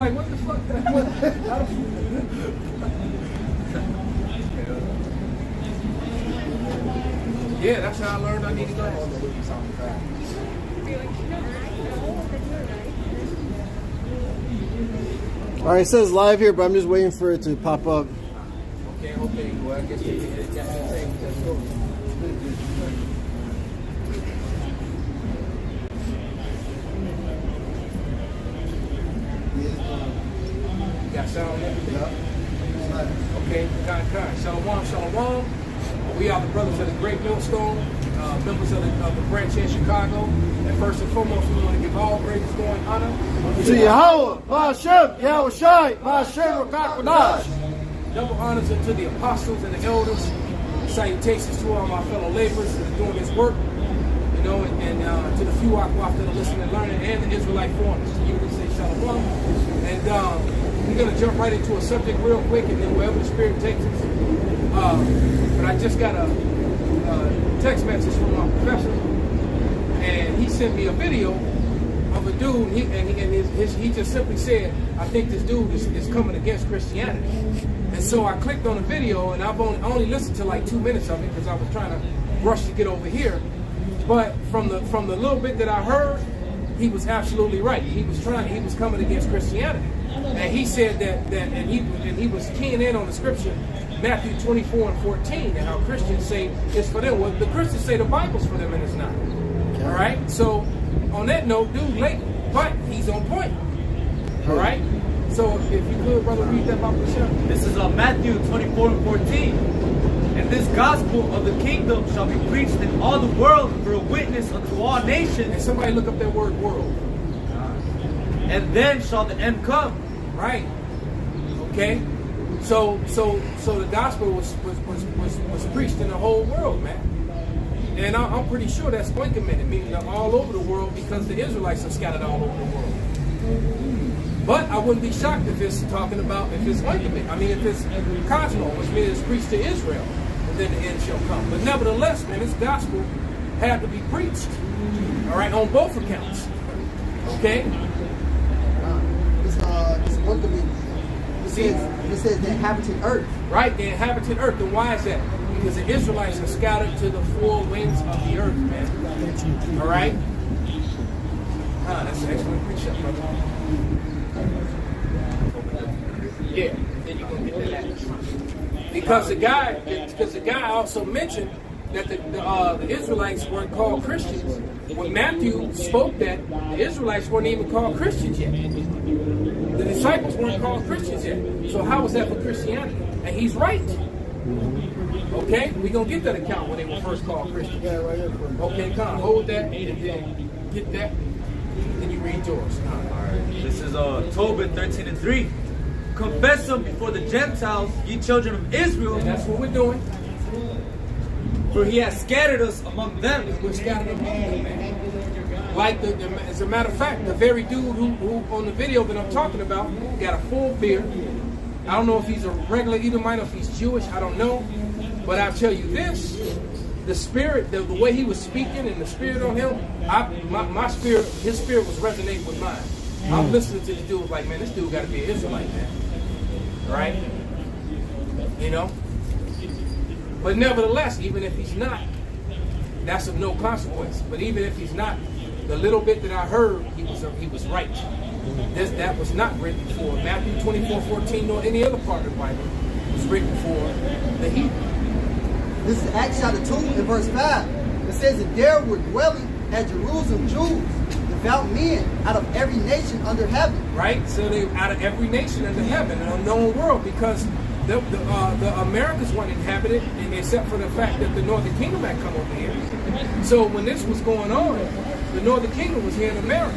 like, what the fuck? Yeah, that's how I learned I need to go. All right, it says live here, but I'm just waiting for it to pop up. Okay. Well, I guess we got the same. Let's go. You got sound there? Okay, kind. Shalom. We are the brothers of the Great Millstone, members of the branch in Chicago. And first and foremost, we want to give all praise, glory, and honor To Yahweh, Ma'ashem, Yahweh Shai, Ma'ashem, Rakakwadash. Double honors unto the apostles and the elders. Salutations to all my fellow laborers that are doing this work. You know, and to the few Akwaf that are listening and learning, and the Israelite foreigners. You can say shalom. And we're going to jump right into a subject real quick, and then wherever the Spirit takes us. But I just got a text message from my professor, and he sent me a video of a dude, he just simply said, I think this dude is coming against Christianity. And so I clicked on the video, and I've only listened to like 2 minutes of it because I was trying to rush to get over here. But from the little bit that I heard, he was absolutely right. He was coming against Christianity, and he said and he was keying in on the scripture, Matthew 24:14, and how Christians say it's for them. Well, the Christians say the Bible's for them, and it's not. Okay. All right. So on that note, dude, late, but he's on point. All right. So if you could, brother, read that Bible chapter. This is Matthew 24:14. And this gospel of the kingdom shall be preached in all the world for a witness unto all nations. And somebody look up that word world. And then shall the end come. Right. Okay. So the gospel was preached in the whole world, man. And I'm pretty sure that's oikomented, meaning they're all over the world because the Israelites are scattered all over the world. But I wouldn't be shocked if it's talking about, if it's oikomented. I mean, if it's cosmo, which means it's preached to Israel, and then the end shall come. But nevertheless, man, this gospel had to be preached. All right, on both accounts. Okay? It's oikomented. It says the inhabited earth. Right, the inhabited earth. And why is that? Because the Israelites are scattered to the four winds of the earth, man. All right? That's an excellent precept, brother. Yeah, then you're going to get that. Because the guy also mentioned that the Israelites weren't called Christians. When Matthew spoke that, the Israelites weren't even called Christians yet. The disciples weren't called Christians yet. So how was that for Christianity? And he's right. Okay? We're going to get that account when they were first called Christians. Okay, come on, hold that, and then get that. Then you read yours. All right. This is Tobit 13:3. Confess them before the Gentiles, ye children of Israel. And that's what we're doing. For he has scattered us among them. We're scattered among them, man. Like, as a matter of fact, the very dude who on the video that I'm talking about got a full beard. I don't know if he's a regular Edomite or if he's Jewish. I don't know. But I'll tell you this. The spirit, the way he was speaking and the spirit on him, my spirit, his spirit was resonating with mine. I'm listening to this dude like, man, this dude got to be an Israelite, man. Right? You know? But nevertheless, even if he's not, that's of no consequence. But even if he's not, the little bit that I heard, he was right. That was not written for Matthew 24:14 nor any other part of the Bible. It was written for the heathen. This is Acts chapter 2 and verse 5. It says that there were dwelling at Jerusalem Jews, devout men out of every nation under heaven. Right? So they out of every nation under heaven, an unknown world, because the Americas weren't inhabited, and except for the fact that the Northern Kingdom had come over here. So when this was going on, the Northern Kingdom was here in America.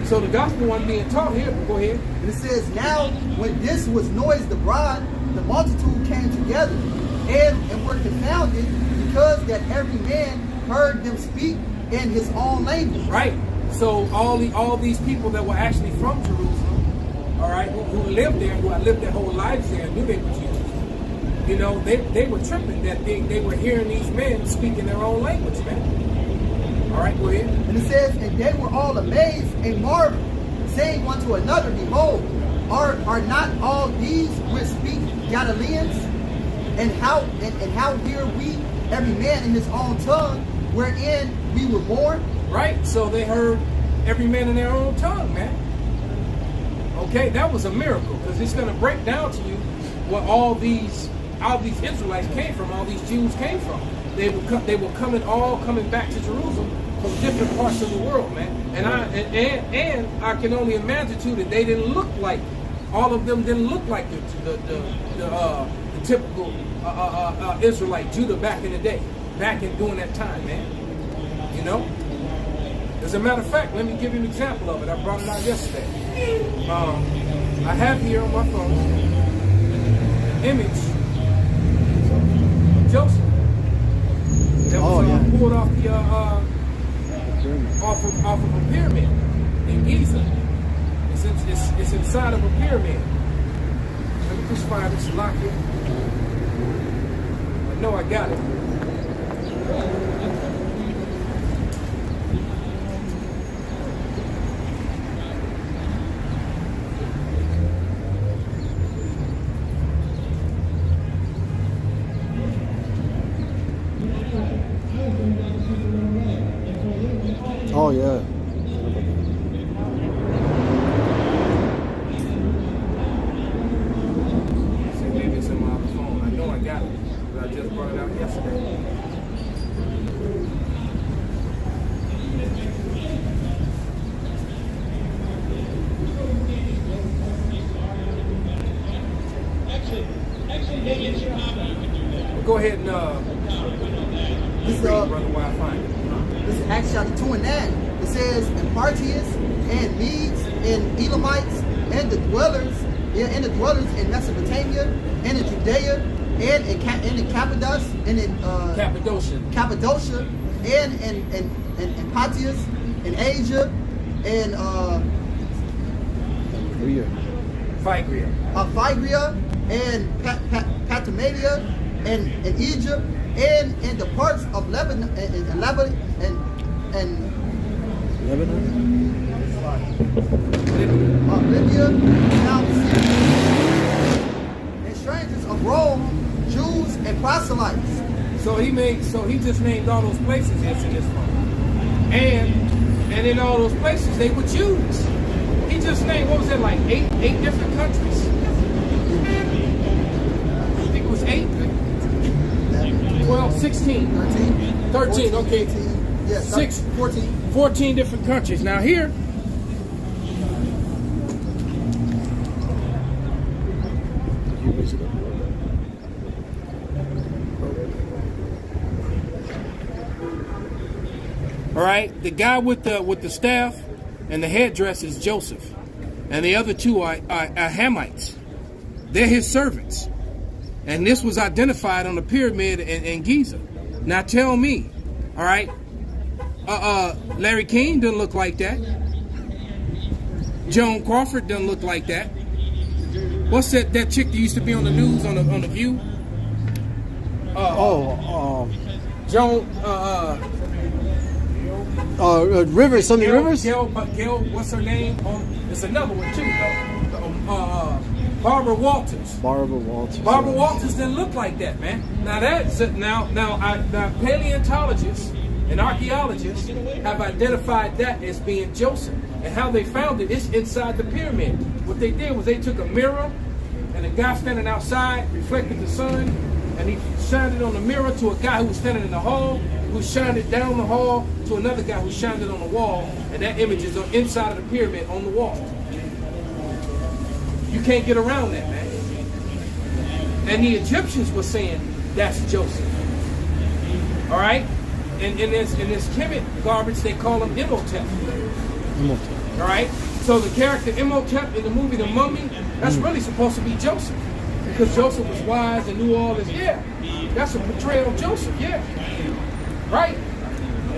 So the gospel wasn't being taught here. Go ahead. And it says, now when this was noised abroad, the multitude came together and were confounded, because that every man heard them speak in his own language. Right. So all these people that were actually from Jerusalem, all right, who lived there, who had lived their whole lives there, knew they were Jews. You know, they were tripping that they were hearing these men speaking their own language, man. All right, go ahead. And it says, and they were all amazed and marveled, saying one to another, behold, are not all these which speak Galileans? And how hear we every man in his own tongue wherein we were born? Right? So they heard every man in their own tongue, man. Okay, that was a miracle, because it's going to break down to you what all these Israelites came from, all these Jews came from. They were coming back to Jerusalem from different parts of the world, man. And I can only imagine too that they didn't look like, all of them didn't look like the typical Israelite Judah back in the day, back in during that time, man. You know. As a matter of fact, let me give you an example of it. I brought it out yesterday. I have here on my phone an image of Joseph that was pulled off the off of a pyramid in Giza. It's inside of a pyramid. Let me just find this lock here. I know I got it. Oh yeah. See, maybe it's in my phone. I know I got it, but I just brought it out yesterday. Well, go ahead and This brother, while I find it. This is Acts chapter 2 and 9. It says, and Parthians, and Medes, and Elamites, and the dwellers in Mesopotamia, and in Judea, and in Cappadocia, and in Cappadocia, and in Pontus, in Asia, and Phrygia, and Patamedia, and Egypt, and in the parts of Lebanon, and Libya, and strangers of Rome, Jews and proselytes. So he just named all those places that's in this phone. And in all those places they were Jews. He just named, what was it, like eight different countries? I think it was 8. 12, 16. 13, okay. 14, yeah, 6, 14. 14 different countries. Now here, all right, the guy with the staff and the headdress is Joseph, and the other two are Hamites. They're his servants, and this was identified on the pyramid in Giza. Now tell me, all right, Larry King doesn't look like that. Joan Crawford doesn't look like that. What's that chick that used to be on the news on the View? Joan. Rivers, something Rivers? Gail, what's her name? It's another one too, though. Barbara Walters. Barbara Walters. Barbara Walters didn't look like that, man. Now now paleontologists and archaeologists have identified that as being Joseph, and how they found it is inside the pyramid. What they did was they took a mirror, and a guy standing outside reflected the sun, and he shined it on the mirror to a guy who was standing in the hall, who shined it down the hall to another guy who shined it on the wall, and that image is on inside of the pyramid on the wall. You can't get around that, man. And the Egyptians were saying that's Joseph. All right? And in this Kemet garbage, they call him Imhotep. All right? So the character Imhotep in the movie The Mummy, that's really supposed to be Joseph. Because Joseph was wise and knew all this. Yeah, that's a portrayal of Joseph, yeah. Right?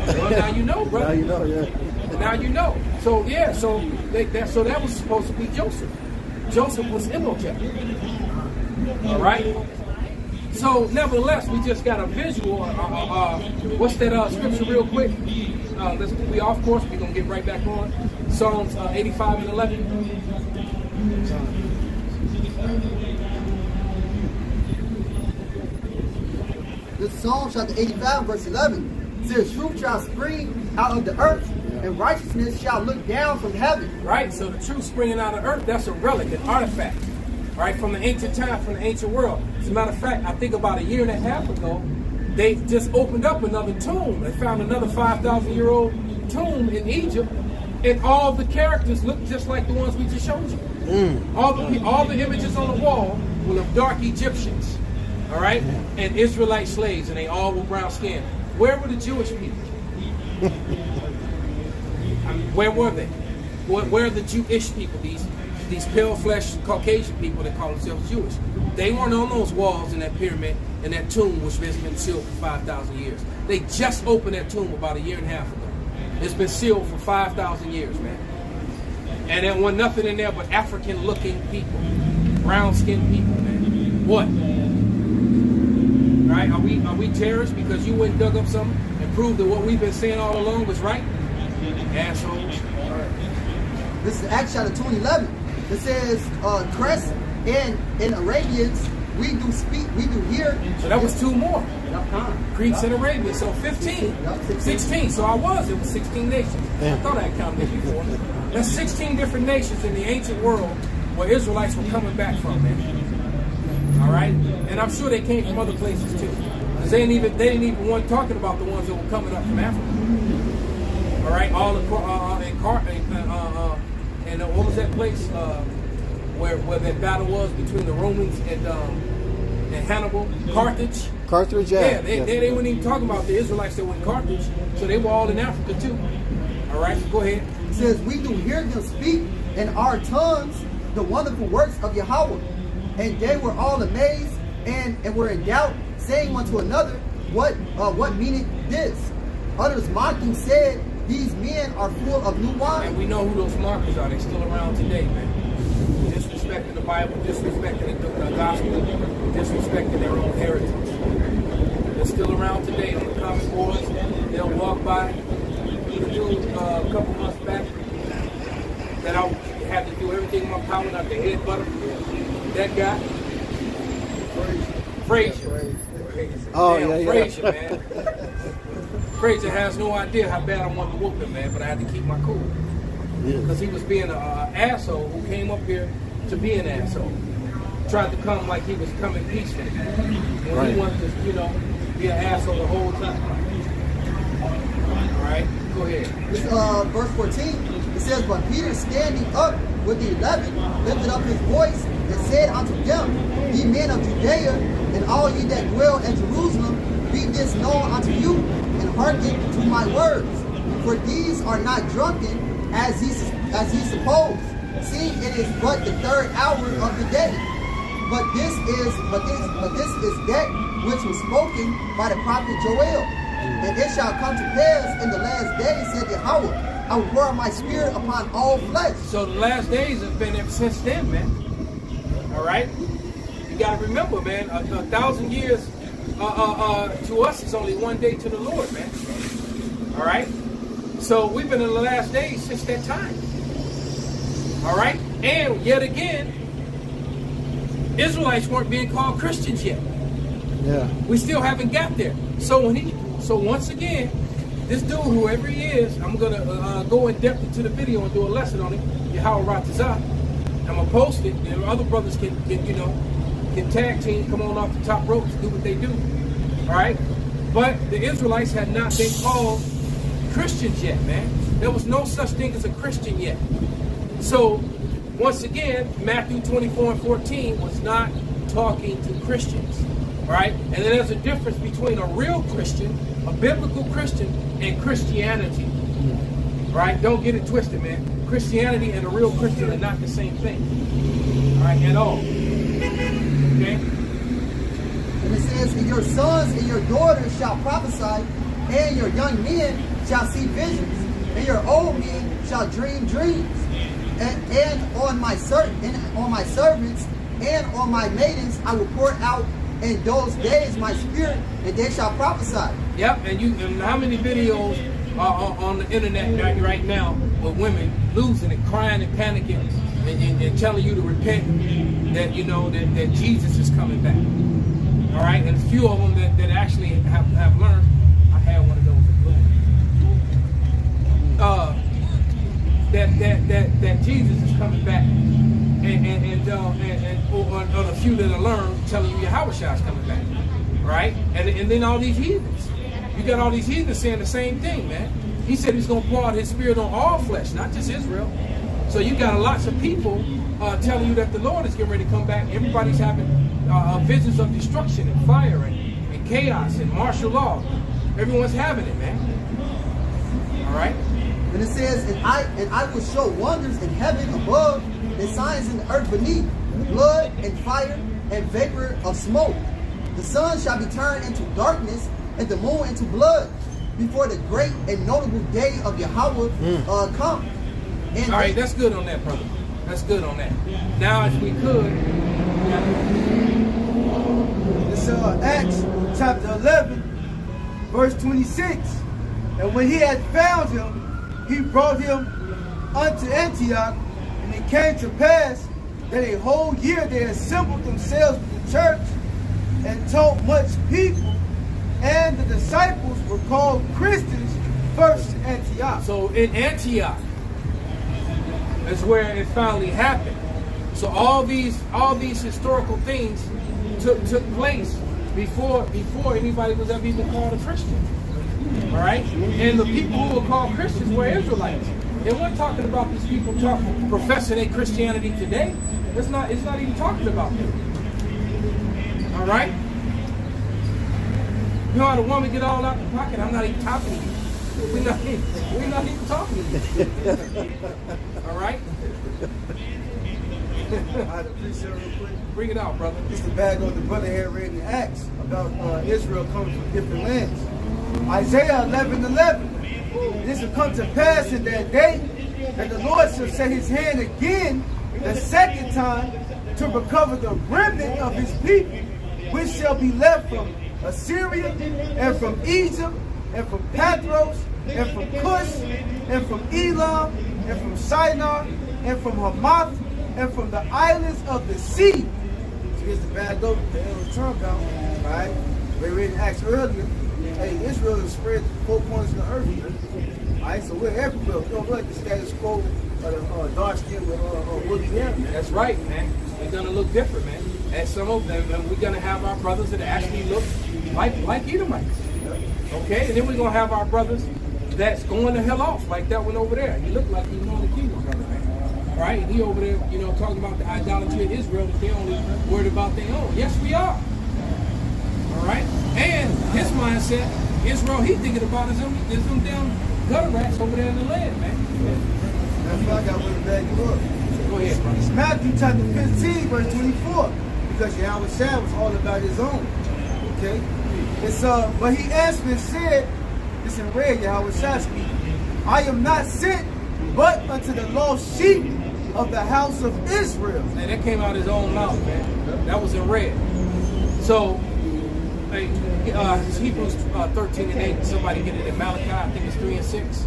Well, now you know, brother. Now you know, yeah. Now you know. So, yeah, so that was supposed to be Joseph. Joseph was Imhotep. All right? So, nevertheless, we just got a visual. What's that scripture real quick? We off course. We're going to get right back on. Psalms 85 and 11. This is Psalm chapter 85, verse 11. It says, truth shall spring out of the earth, and righteousness shall look down from heaven. Right? So the truth springing out of earth, that's a relic, an artifact. Right? From the ancient time, from the ancient world. As a matter of fact, I think about a year and a half ago, they just opened up another tomb. They found another 5,000-year-old tomb in Egypt, and all the characters look just like the ones we just showed you. All the images on the wall were of dark Egyptians, all right, and Israelite slaves, and they all were brown skinned. Where were the Jewish people? I mean, where were they? Where are the Jewish people? These pale-fleshed Caucasian people that call themselves Jewish. They weren't on those walls in that pyramid and that tomb, which has been sealed for 5,000 years. They just opened that tomb about a year and a half ago. It's been sealed for 5,000 years, man. And there wasn't nothing in there but African-looking people, brown-skinned people, man. What? Right? Are we terrorists because you went and dug up something and proved that what we've been saying all along was right? Assholes. All right. This is Acts chapter 2:11. It says, Crest and Arabians, we do hear. So that was two more. Greeks and Arabians, so 15. 16. So it was 16 nations. I thought I counted it before. That's 16 different nations in the ancient world where Israelites were coming back from, man. All right? And I'm sure they came from other places too. Because they didn't even want talking about the ones that were coming up from Africa. All right? All and what was that place where that battle was between the Romans and Hannibal? Carthage. Carthage, yeah. Yeah, they weren't even talking about the Israelites that were in Carthage, so they were all in Africa too. All right, go ahead. It says, we do hear them speak in our tongues the wonderful works of Yahweh. And they were all amazed and were in doubt, saying one to another, what meaneth this? Others mocking said, these men are full of new wine. And we know who those mockers are. They're still around today, man. Disrespecting the Bible, disrespecting the gospel, disrespecting their own heritage. They're still around today on the common boards. They'll walk by. A couple months back that I had to do everything in my power not to head butter. That guy. Frazier. Oh, damn, yeah. Frazier, man. Frazier has no idea how bad I wanted to whoop him, man, but I had to keep my cool. Because he was being an asshole who came up here to be an asshole. Tried to come like he was coming peacefully. When he wanted to, be an asshole the whole time. All right, go ahead. This, verse 14, it says, but Peter standing up with the 11 lifted up his voice and said unto them, ye men of Judea, and all ye that dwell in Jerusalem, be this known unto you, and hearken to my words. For these are not drunken as ye suppose, seeing it is but the third hour of the day. But this is that which was spoken by the prophet Joel. And it shall come to pass in the last days, said Yahweh, I will pour out my spirit upon all flesh. So the last days have been ever since then, man. All right? You got to remember, man, 1,000 years to us is only one day to the Lord, man. All right? So we've been in the last days since that time. All right? And yet again, Israelites weren't being called Christians yet. Yeah. We still haven't got there. So once again, this dude, whoever he is, I'm gonna go in depth into the video and do a lesson on it. Yahweh Mapataza. I'm gonna post it, and other brothers can tag team, come on off the top rope to do what they do. All right, but the Israelites had not been called Christians yet, man. There was no such thing as a Christian yet. So once again, Matthew 24:14 was not talking to Christians. All right, and then there's a difference between a real Christian, a biblical Christian, and Christianity. Right? Don't get it twisted, man. Christianity and a real Christian are not the same thing. All right, at all. Okay? And it says, and your sons and your daughters shall prophesy, and your young men shall see visions, and your old men shall dream dreams. And on my servants and on my maidens I will pour out in those days my spirit, and they shall prophesy. Yep, and how many videos are on the internet right now with women losing it, crying and panicking, and telling you to repent, that that Jesus is coming back. All right, and a few of them that actually have learned. I had one of those in blue. That Jesus is coming back, and a few that are learned telling you Yahushua is coming back. Right, and then all these heathens. You got all these heathens saying the same thing, man. He said he's going to pour out his spirit on all flesh, not just Israel. So you got lots of people telling you that the Lord is getting ready to come back. Everybody's having visions of destruction and fire and chaos and martial law. Everyone's having it, man. All right. And it says, and I will show wonders in heaven above and signs in the earth beneath, blood and fire and vapor of smoke. The sun shall be turned into darkness and the moon into blood before the great and notable day of Yahweh come. And all right, that's good on that, brother. That's good on that. Now, if we could, It's Acts chapter 11, verse 26. And when he had found him, he brought him unto Antioch, and it came to pass that a whole year they assembled themselves with the church and taught much people, and the disciples were called Christians first in Antioch. so in Antioch is where it finally happened. So all these historical things took place before anybody was ever even called a Christian. All right, and the people who were called Christians were Israelites. They weren't talking about these people professing their Christianity today. It's not even talking about them. All right. You know how the woman get all out the pocket? I'm not even talking to you. We're not even talking to you. All right. I had a precept real quick. Bring it out, brother. It's the bad note the brother had read in Acts about Israel coming from different lands. Isaiah 11:11. This will come to pass in that day that the Lord shall set his hand again the second time to recover the remnant of his people, which shall be left from Assyria and from Egypt and from Pathros and from Cush and from Elam and from Shinar and from Hamath and from the islands of the sea. So here's the bad note the end was talking about, right? We read in Acts earlier. Hey, Israel is spread to 4 corners of the earth. Alright, so we're everywhere. We don't look like the status quo of the dark skin with woolly hair. That's right, man. We're gonna look different, man. And some of them, and we're gonna have our brothers that actually look like Edomites. Okay, and then we're gonna have our brothers that's going the hell off, like that one over there. He looked like he's on the kingdom, brother, man. Right? And he over there, talking about the idolatry of Israel, that they only worried about their own. Yes, we are. All right? And his mindset, Israel, he's thinking about is them damn gutter rats over there in the land, man. That's why I got one to back you up. Go ahead, brother. It's Matthew chapter 15, verse 24. Because Yahweh Shah was all about his own. Okay? It's but he answered and said, this in red, Yahweh Shah speaking, I am not sent but unto the lost sheep of the house of Israel. And that came out of his own mouth, man. That was in red. So, Hebrews 13:8. Somebody get it in Malachi. I think it's 3 and 6.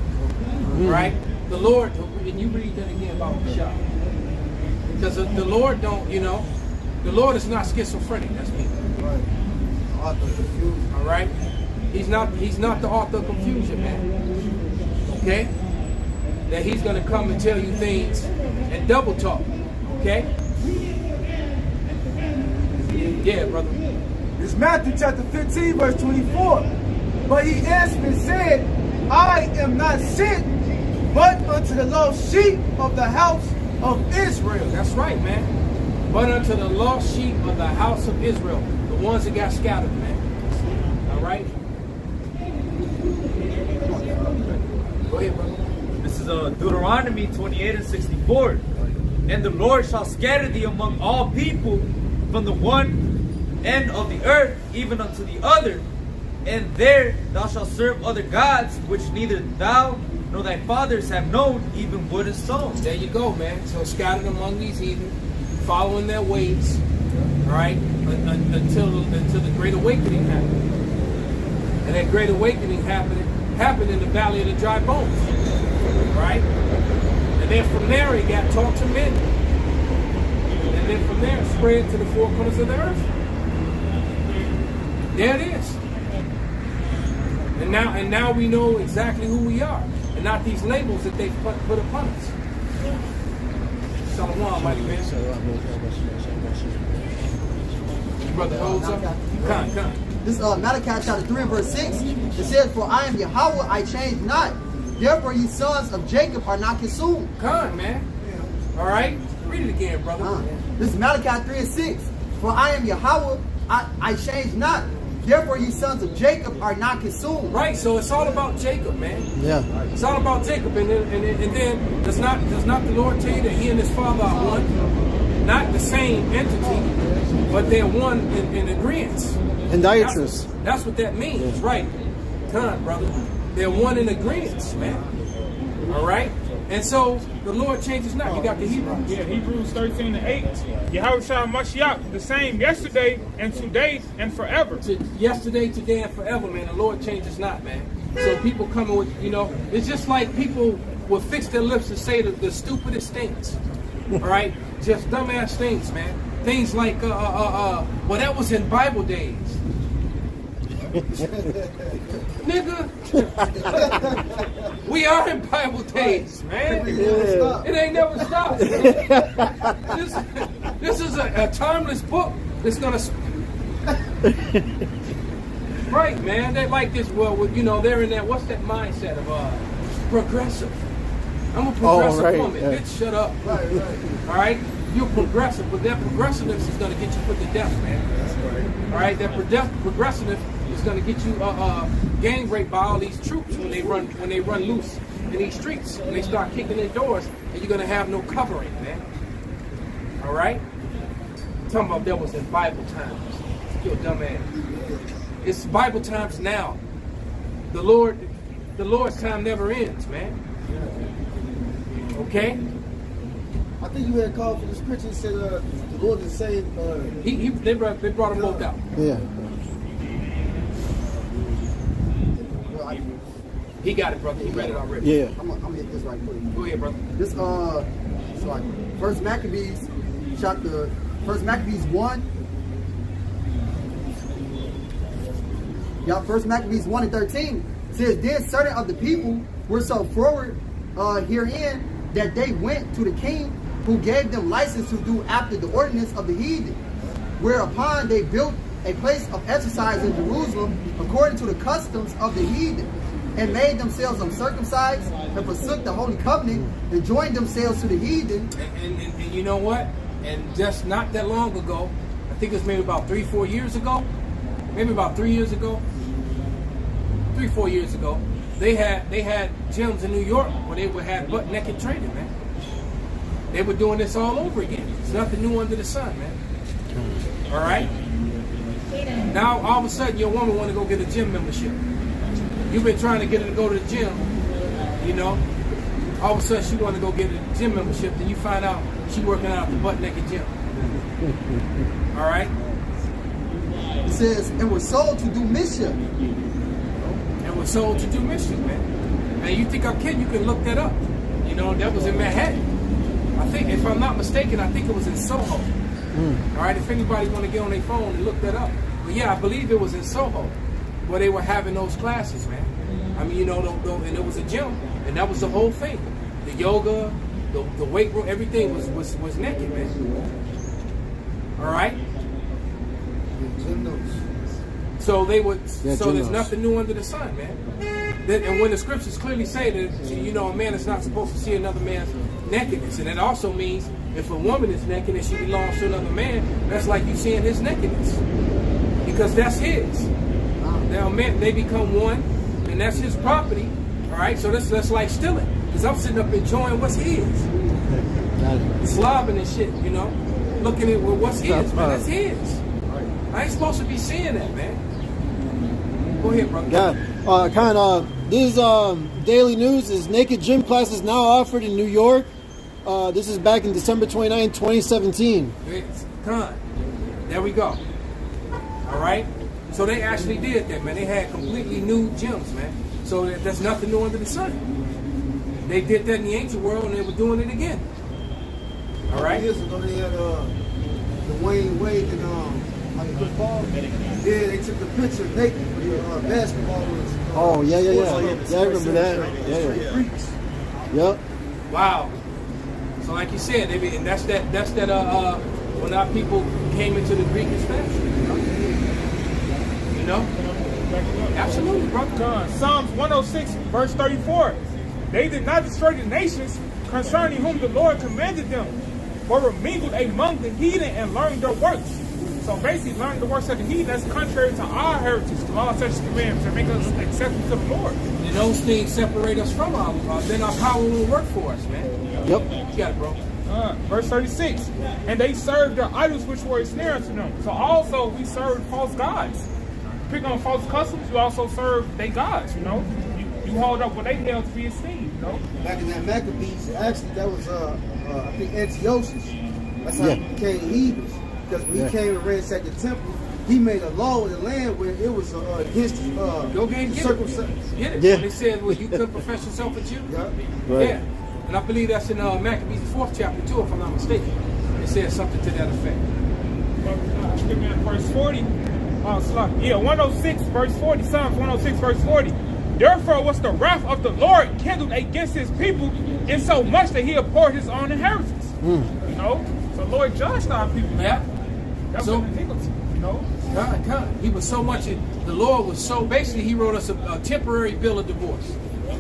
Right? The Lord, and you read that again about Shah. Because the Lord don't, the Lord is not schizophrenic. That's me. Right. Author of confusion. All right. He's not the author of confusion, man. Okay. That he's gonna come and tell you things and double talk. Okay. Yeah, brother. It's Matthew chapter 15, verse 24. But he answered and said, I am not sent but unto the lost sheep of the house of Israel. That's right, man. But unto the lost sheep of the house of Israel, the ones that got scattered, man. All right? Go ahead, brother. This is Deuteronomy 28:64. And the Lord shall scatter thee among all people from the one end of the earth even unto the other, and there thou shalt serve other gods which neither thou nor thy fathers have known, even wood and stone. There you go, man. So scattered among these heathen, following their ways, right? Until the Great Awakening happened. And that Great Awakening happened in the Valley of the Dry Bones, right? And then from there, he got taught to men. And And then from there, spread to the four corners of the earth. There it is. And now we know exactly who we are, and not these labels that they put upon us. Shalom, mighty man. Brother holds up. Come. This Malachi chapter 3 and verse 6. It says, "For I am Yahweh, I change not. Therefore ye sons of Jacob are not consumed." Come, man. All right? Read it again, brother. This is Malachi 3 and 6. "For I am Yahweh, I change not. Therefore ye sons of Jacob are not consumed." Right, so it's all about Jacob, man. Yeah. It's all about Jacob. And then does not the Lord tell you that he and his father are one? Not the same entity, but they're one in agreement. Idolatrous. That's what that means, right? Come on, brother. They're one in agreement, man. All right? And so the Lord changes not. You got the Hebrew. Yeah, Hebrews 13 and 8. Yahushua Mashiach, the same yesterday and today and forever. Yesterday, today, and forever, man. The Lord changes not, man. So people coming with, it's just like people will fix their lips and say the stupidest things. All right? Just dumbass things, man. Things like, well, that was in Bible days. Nigga, we are in Bible days, man. It ain't never stopped. This is a timeless book that's gonna. Right, man. They like this. Well, they're in that. What's that mindset of progressive? I'm a progressive woman. Yeah. Bitch, shut up. Right. All right, you're progressive, but that progressiveness is gonna get you put to death, man. All right, that progressiveness is going to get you gang raped by all these troops when they run loose in these streets, when they start kicking in doors, and you're going to have no covering, man. All right? I'm talking about that was in Bible times. You're a dumbass. It's Bible times now. The Lord's time never ends, man. Okay? I think you had called for the scripture and said the Lord is saying. They brought them both out. Yeah. He got it, brother. He read it already. Yeah. I'm gonna hit this right quick. Go ahead, brother. This First Maccabees 1. First Maccabees 1 and 13 says, "Then certain of the people were so forward herein that they went to the king, who gave them license to do after the ordinance of the heathen, whereupon they built a place of exercise in Jerusalem according to the customs of the heathen, and made themselves uncircumcised, and forsook the holy covenant, and joined themselves to the heathen." And you know what? And just not that long ago, I think it was maybe about 3-4 years ago, maybe about 3 years ago, 3-4 years ago, they had gyms in New York where they would have butt naked training, man. They were doing this all over again. There's nothing new under the sun, man. All right? Now all of a sudden your woman want to go get a gym membership. You've been trying to get her to go to the gym, all of a sudden she want to go get a gym membership, then you find out she working out at the butt naked gym. All right? It says, "And were sold to do mischief." And were sold to do mischief, man. And you think I'm kidding, you can look that up. That was in Manhattan. I think, if I'm not mistaken, I think it was in Soho. All right, if anybody want to get on their phone and look that up. But yeah, I believe it was in Soho where they were having those classes, man. I mean, and it was a gym, and that was the whole thing. The yoga, the weight room, everything was naked, man. All right? So they would. So there's nothing new under the sun, man. And when the scriptures clearly say that, a man is not supposed to see another man's nakedness, and it also means if a woman is naked and she belongs to another man, that's like you seeing his nakedness, because that's his. Now, men, they become one, and that's his property. All right, so that's like stealing, because I'm sitting up enjoying what's his, slobbing and shit, looking at what's his, man. That's his. I ain't supposed to be seeing that, man. Go ahead, brother. Yeah. This daily news is naked gym classes now offered in New York. This is back in December 29, 2017. There we go. All right. So they actually did that, man. They had completely new gyms, man. So there's nothing new under the sun. They did that in the ancient world, and they were doing it again. All right. Years ago, they had Dwayne Wade and football. Yeah, they took the picture naked for the basketball. Oh yeah. Yeah, Yeah, I remember that. Yeah. Yep. Wow. So like you said, and that's that when our people came into the Greek expansion. You know? Absolutely, bro. Psalms 106, verse 34. They did not destroy the nations concerning whom the Lord commanded them, but were mingled among the heathen and learned their works. So basically, learning the works of the heathen, that's contrary to our heritage, the law, statutes, commandments, and make us acceptable to the Lord. And those things separate us from then our power will work for us, man. Yep. You got it, bro. Verse 36. And they served their idols which were a snare unto them. So also we served false gods. Pick on false customs, you also serve their gods, you know. You hold up what they held to be esteemed, you know. Back in that Maccabees, actually that was I think Antiochus. That's how he became heathens. Because when he came and ransacked the temple, he made a law in the land where it was against Go get circumcision. Get it. Yeah. When they said, well, you couldn't profess yourself a Jew. Yeah. Right. Yeah. And I believe that's in Maccabees 4th chapter too, if I'm not mistaken. It says something to that effect. Give me verse 40. 106 verse 40. Psalms 106 verse 40. Therefore was the wrath of the Lord kindled against his people, in so much that he abhorred his own inheritance. You know? So Lord judged our people. Yeah. That's So- what iniquity, you know? God. He was so much, the Lord was so, basically he wrote us a temporary bill of divorce.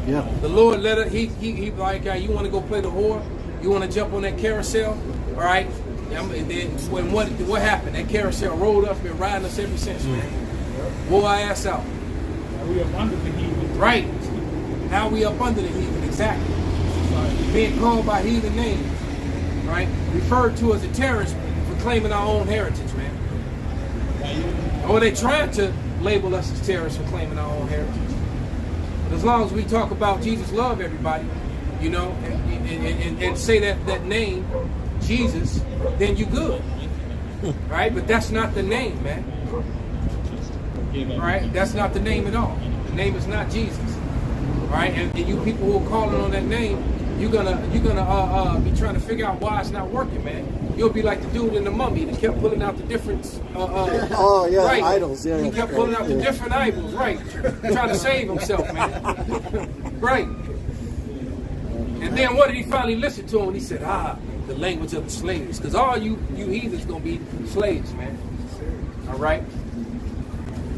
Yeah. The Lord let it, he like, you want to go play the whore? You want to jump on that carousel? All right. And then when what happened? That carousel rolled up, been riding us ever since, man. Wore our ass out. We are under the heathen. Right. Now we up under the heathen, exactly. Being called by heathen names, right? Referred to as a terrorist for claiming our own heritage, man. Or they trying to label us as terrorists for claiming our own heritage. But as long as we talk about Jesus love everybody, you know, and say that name, Jesus, then you good. Right? But that's not the name, man. Right? That's not the name at all. The name is not Jesus. Right? And you people who are calling on that name, you're gonna be trying to figure out why it's not working, man. You'll be like the dude in the Mummy that kept pulling out the different right. Idols. Yeah. He kept pulling out the different idols, right? Trying to save himself, man. Right. And then what did he finally listen to him? He said, the language of the slaves. Because all you heathens gonna be slaves, man. All right?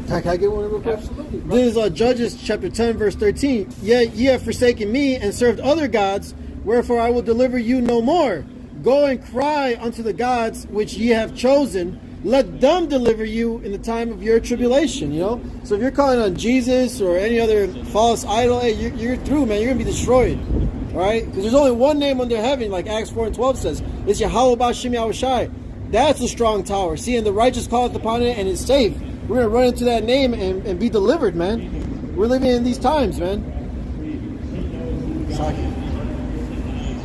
Can I get one real quick? Absolutely, bro. This is Judges chapter 10, verse 13. Yet ye have forsaken me and served other gods, wherefore I will deliver you no more. Go and cry unto the gods which ye have chosen. Let them deliver you in the time of your tribulation, you know? So if you're calling on Jesus or any other false idol, hey, you're through, man. You're going to be destroyed. All right? Because there's only one name under heaven, like Acts 4 and 12 says. It's Yahweh Bashim Yahushai. That's a strong tower. See, and the righteous calleth upon it, and it's safe. We're going to run into that name and be delivered, man. We're living in these times, man.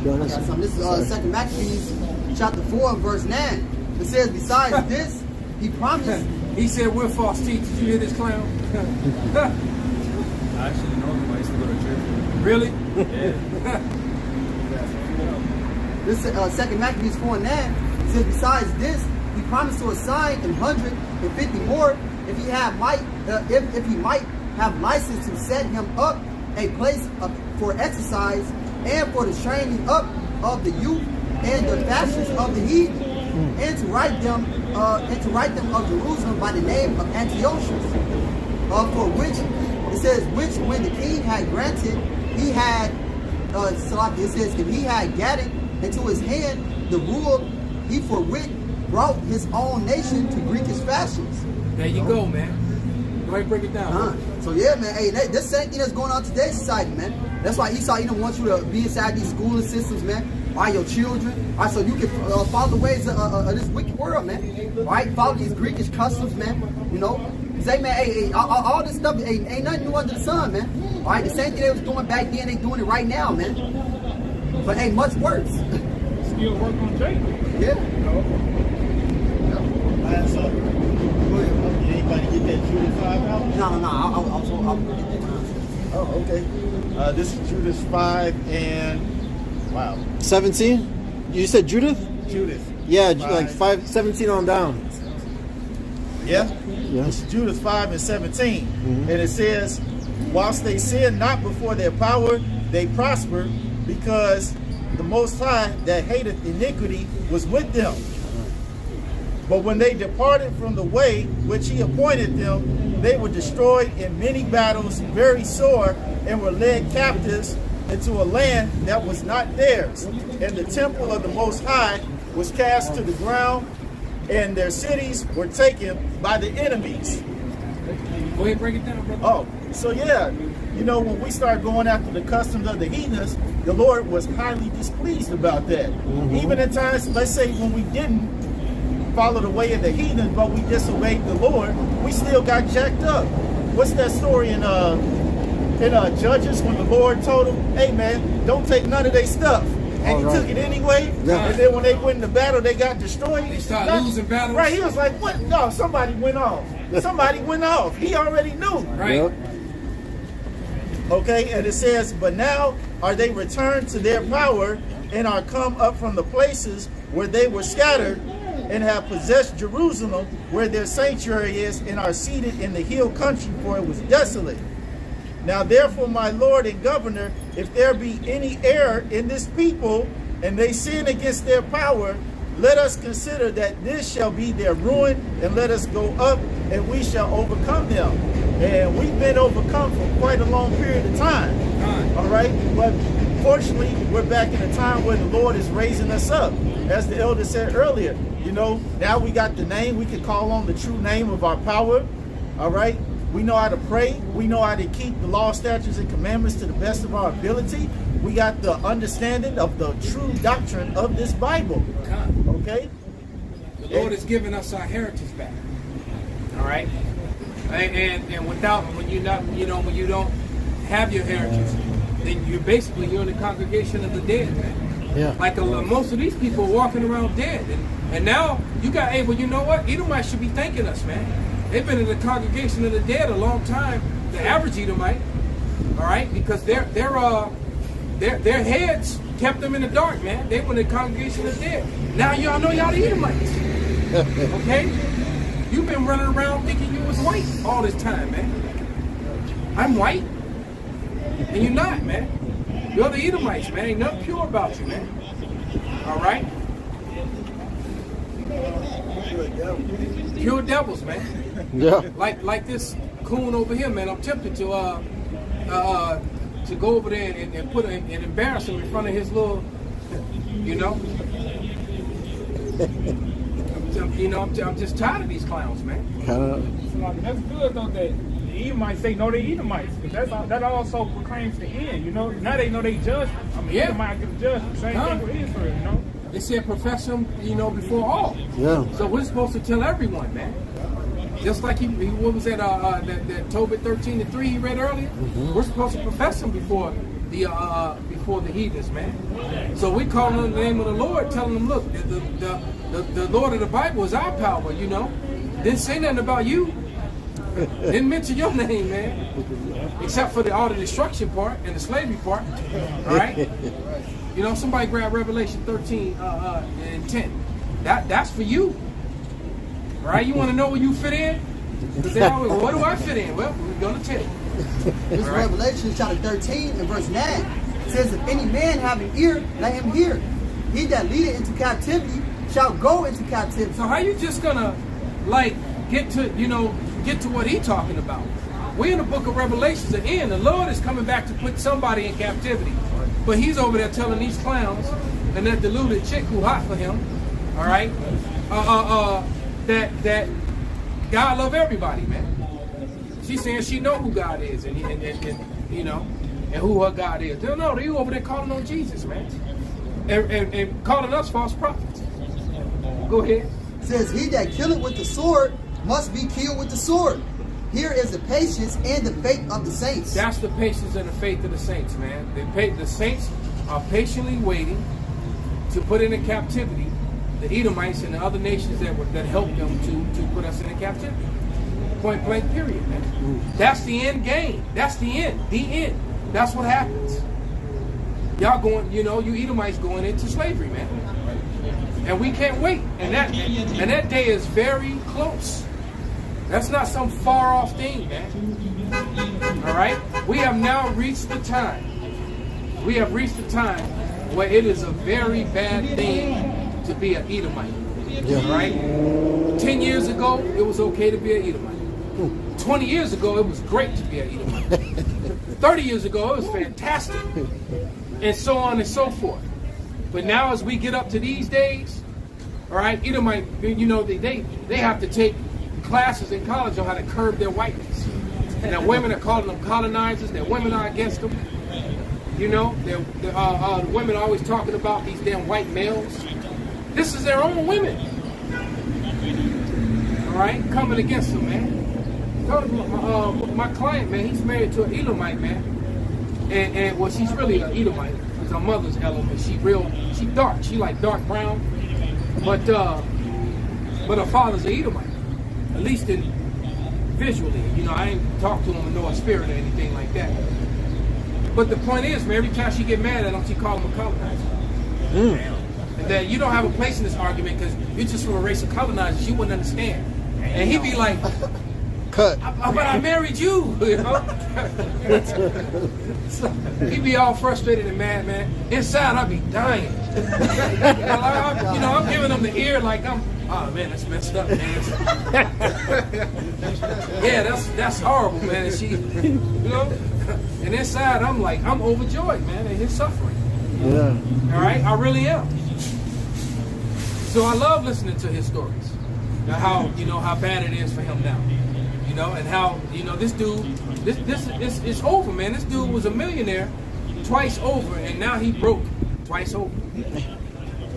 This is 2 Maccabees chapter 4 verse 9. It says, besides this, he promised. He said, we're false teachers. You hear this clown? I actually know him. I used to go to church. Really? Yeah. This is 2 Maccabees 4 and 9. It says, besides this, he promised to assign 150 more if he had if he might have license to set him up a place for exercise and for the training up of the youth and the fashions of the heathen, and to write them of Jerusalem by the name of Antiochus, for which it says, which when the king had granted, he had it says, if he had gathered into his hand the rule, he forthwith brought his own nation to Greekish fashions. There you go, man. Go ahead and break it down. So yeah, man, hey, this same thing that's going on in today's society, man. That's why Esau, wants you to be inside these schooling systems, man. All right, your children, all right, so you can follow the ways of this wicked world, man. All right, follow these Greekish customs, man. You know, say, man, hey, all this stuff ain't nothing new under the sun, man. All right, the same thing they was doing back then, they doing it right now, man. But hey, much worse. Still work on Jacob. Yeah. Anybody get that Judas 5 out? No. I'll get that time. Oh, okay. This is Judas 5 and wow. 17? You said Judith? Judas. Yeah, like 5:17 on down. Yeah? Yeah. It's Judas 5:17. And it says, whilst they sin not before their power, they prosper, because the Most High that hateth iniquity was with them. But when they departed from the way which he appointed them, they were destroyed in many battles, very sore, and were led captives into a land that was not theirs. And the temple of the Most High was cast to the ground, and their cities were taken by the enemies. Go ahead, break it down, brother. Oh, so yeah, you know, when we start going after the customs of the heathens, the Lord was highly displeased about that. Even at times, let's say when we didn't follow the way of the heathens, but we disobeyed the Lord, we still got jacked up. What's that story in Judges when the Lord told him, hey man, don't take none of their stuff. And he took it anyway. Yeah. And then when they went into battle, they got destroyed. They started losing battles. Right, he was like, what? No, somebody went off. Somebody went off. He already knew. Right. Yep. Okay, and it says, but now are they returned to their power and are come up from the places where they were scattered and have possessed Jerusalem where their sanctuary is and are seated in the hill country, for it was desolate. Now therefore, my Lord and Governor, if there be any error in this people and they sin against their power, let us consider that this shall be their ruin, and let us go up and we shall overcome them. And we've been overcome for quite a long period of time. All right, but fortunately, we're back in a time where the Lord is raising us up. As the elder said earlier, you know, now we got the name, we can call on the true name of our power. All right, we know how to pray, we know how to keep the law, statutes, and commandments to the best of our ability. We got the understanding of the true doctrine of this Bible. Okay, The Lord is giving us our heritage back. All right, and without, when you don't have your heritage, then you're in the congregation of the dead, man. Yeah. Like most of these people are walking around dead, and now you got, hey, well, you know what? Edomites should be thanking us, man. They've been in the congregation of the dead a long time. The average Edomite, all right, because their heads kept them in the dark, man. They were in the congregation of the dead. Now y'all know y'all the Edomites, okay? You've been running around thinking you was white all this time, man. I'm white, and you're not, man. You're the Edomites, man. Ain't nothing pure about you, man. All right? Pure devils, man. Yeah. Like this coon over here, man. I'm tempted to go over there and put and embarrass him in front of his little, you know. I'm just tired of these clowns, man. That's good though that the Edomites say no, they Edomites. That also proclaims the end. You know, now they know they judge. I mean, Yeah. Edomite get judged. Same thing with Israel. You know. They said profess him, before all. Yeah. So we're supposed to tell everyone, man. Just like what was that Tobit 13:3 he read earlier? We're supposed to profess him before the heathens, man. So we call on the name of the Lord, telling them, look, the Lord of the Bible is our power, you know. Didn't say nothing about you. Didn't mention your name, man. Except for all the destruction part and the slavery part. All right? You know, somebody grab Revelation 13 and 10. That's for you. Right? You want to know where you fit in? Because they always, what do I fit in? Well, we're going to tell you. This All right. Revelation chapter 13 and verse 9 says, if any man have an ear, let him hear. He that leadeth into captivity shall go into captivity. So how you just gonna get to what he talking about? We're in the book of Revelations again. The Lord is coming back to put somebody in captivity. But he's over there telling these clowns and that deluded chick who hot for him, all right, that God love everybody, man. She's saying she know who God is and who her God is. No, they over there calling on Jesus, man, and calling us false prophets. Go ahead. It says, he that killeth with the sword must be killed with the sword. Here is the patience and the faith of the saints. That's the patience and the faith of the saints, man. The saints are patiently waiting to put into captivity the Edomites and the other nations that helped them to put us into captivity. Point blank, period, man. That's the end game. That's the end. The end. That's what happens. Y'all going, you Edomites going into slavery, man. And we can't wait. And that day is very close. That's not some far off thing, man. All right? We have now reached the time. We have reached the time where it is a very bad thing to be an Edomite. All right? 10 years ago, it was okay to be an Edomite. 20 years ago, it was great to be an Edomite. 30 years ago, it was fantastic. And so on and so forth. But now as we get up to these days, all right, Edomite, you know, they have to take classes in college on how to curb their whiteness. And that women are calling them colonizers, that women are against them. You know, the women are always talking about these damn white males. This is their own women. All right, coming against them, man. My client, man, he's married to an Edomite, man. And well, she's really an Edomite. Because her mother's element. She dark. She like dark brown. But her father's an Edomite. At least in visually. You know, I ain't talked to him in no spirit or anything like that. But the point is, man, every time she get mad at him, she call him a colonizer. And that you don't have a place in this argument because you're just from a race of colonizers. You wouldn't understand. And he'd be like, cut. But I married you, you know? So he'd be all frustrated and mad, man. Inside, I'd be dying. I'm giving him the ear like oh man, that's messed up, man. Yeah, that's horrible, man. And she, you know, and inside I'm like, I'm overjoyed, man, at his suffering. Yeah. All right, I really am. So I love listening to his stories. Now how bad it is for him now. You know, and how, you know, this dude, it's over, man. This dude was a millionaire twice over, and now he broke twice over.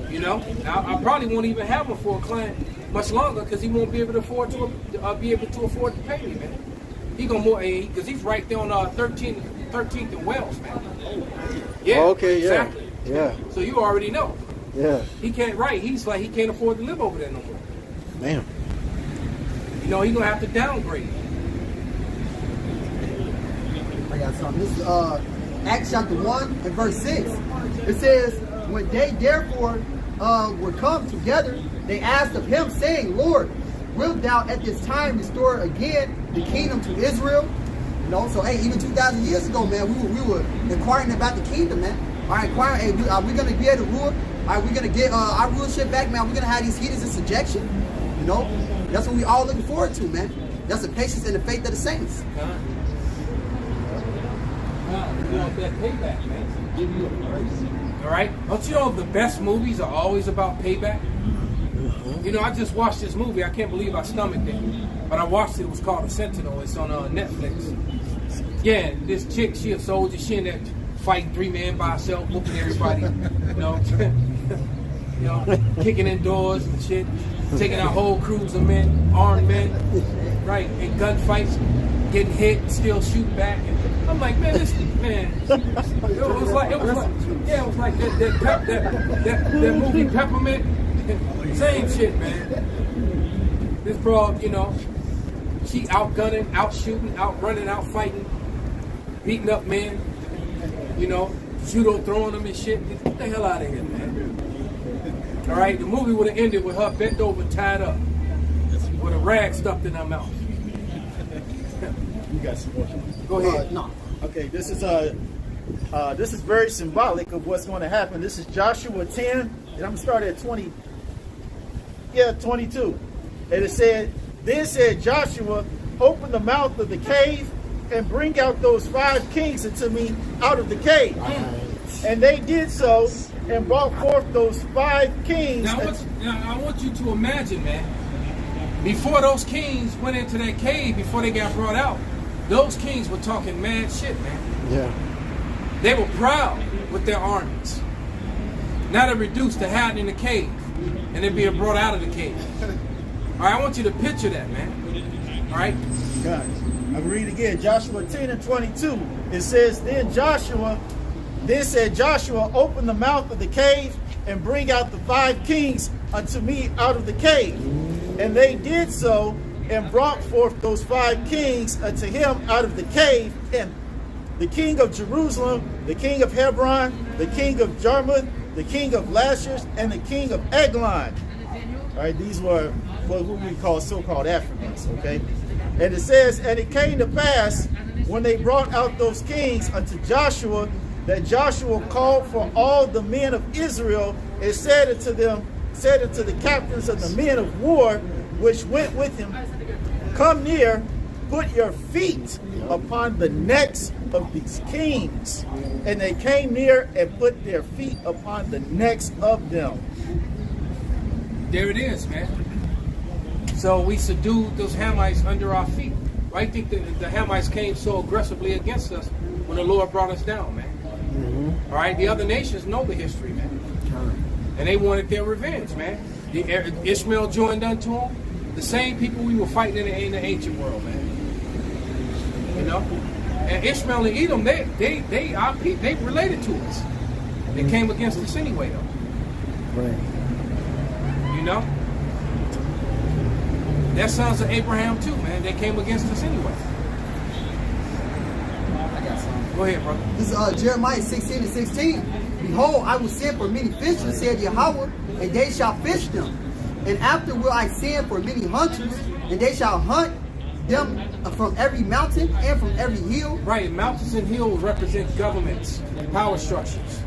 You know, I probably won't even have him for a client much longer because he won't be able to afford to pay me, man. He gonna more because he's right there on 13th and Wells, man. Yeah. Okay. Yeah. Exactly. Yeah. So you already know. Yeah. He can't. Right. He's like he can't afford to live over there no more. Damn. You know, he's gonna have to downgrade. I got something. This is Acts chapter 1 and verse 6. It says, when they therefore were come together, they asked of him, saying, Lord, wilt thou at this time restore again the kingdom to Israel? You know, so hey, even 2,000 years ago, man, we were inquiring about the kingdom, man. All right, inquiring, hey, are we going to be able to rule? Are we going to get our rulership back, man? Are we going to have these heathens in subjection? You know, that's what we all looking forward to, man. That's the patience and the faith of the saints. You want that payback, man. Give you a price. All right? Don't you know the best movies are always about payback? You know, I just watched this movie. I can't believe I stomached it. But I watched it. It was called The Sentinel. It's on Netflix. Yeah, this chick, she a soldier. She in there fighting 3 men by herself, whooping everybody. You know, kicking in doors and shit. Taking out whole crews of men, armed men. Right, in gunfights. Getting hit and still shooting back. And I'm like, man, it was like that movie Peppermint. Same shit, man. This broad, you know, she outgunning, out shooting, out running, out fighting, beating up men, you know, judo throwing them and shit. Get the hell out of here, man. All right, the movie would have ended with her bent over, tied up, with a rag stuffed in her mouth. You got some more? Go ahead. No. Okay, this is very symbolic of what's going to happen. This is Joshua 10, and I'm going to start at 20. Yeah, 22. And it said, then said Joshua, open the mouth of the cave and bring out those 5 kings unto me out of the cave. And they did so and brought forth those 5 kings. Now I want you to imagine, man, before those kings went into that cave, before they got brought out, those kings were talking mad shit, man. Yeah. They were proud with their armies. Now they're reduced to hiding in the cave, and they're being brought out of the cave. All right, I want you to picture that, man. All right? God. I'll read again, Joshua 10 and 22. It says, then said Joshua, open the mouth of the cave and bring out the 5 kings unto me out of the cave. And they did so and brought forth those 5 kings unto him out of the cave, and the king of Jerusalem, the king of Hebron, the king of Jarmuth, the king of Lachish, and the king of Eglon. All right, these were what we call so-called Africans, okay? And it says, and it came to pass when they brought out those kings unto Joshua, that Joshua called for all the men of Israel and said unto the captains of the men of war which went with him, come near, put your feet upon the necks of these kings. And they came near and put their feet upon the necks of them. There it is, man. So we subdued those Hamites under our feet. I think the Hamites came so aggressively against us when the Lord brought us down, man. All right, the other nations know the history, man. And they wanted their revenge, man. Ishmael joined unto them. The same people we were fighting in the ancient world, man. You know? And Ishmael and Edom, they related to us. They came against us anyway, though. Right. You know? They're sons of Abraham too, man. They came against us anyway. Go ahead, brother. This is Jeremiah 16:16. Behold, I will send for many fishers, said Yahweh, and they shall fish them. And after will I send for many hunters, and they shall hunt them from every mountain and from every hill. Right, mountains and hills represent governments, power structures.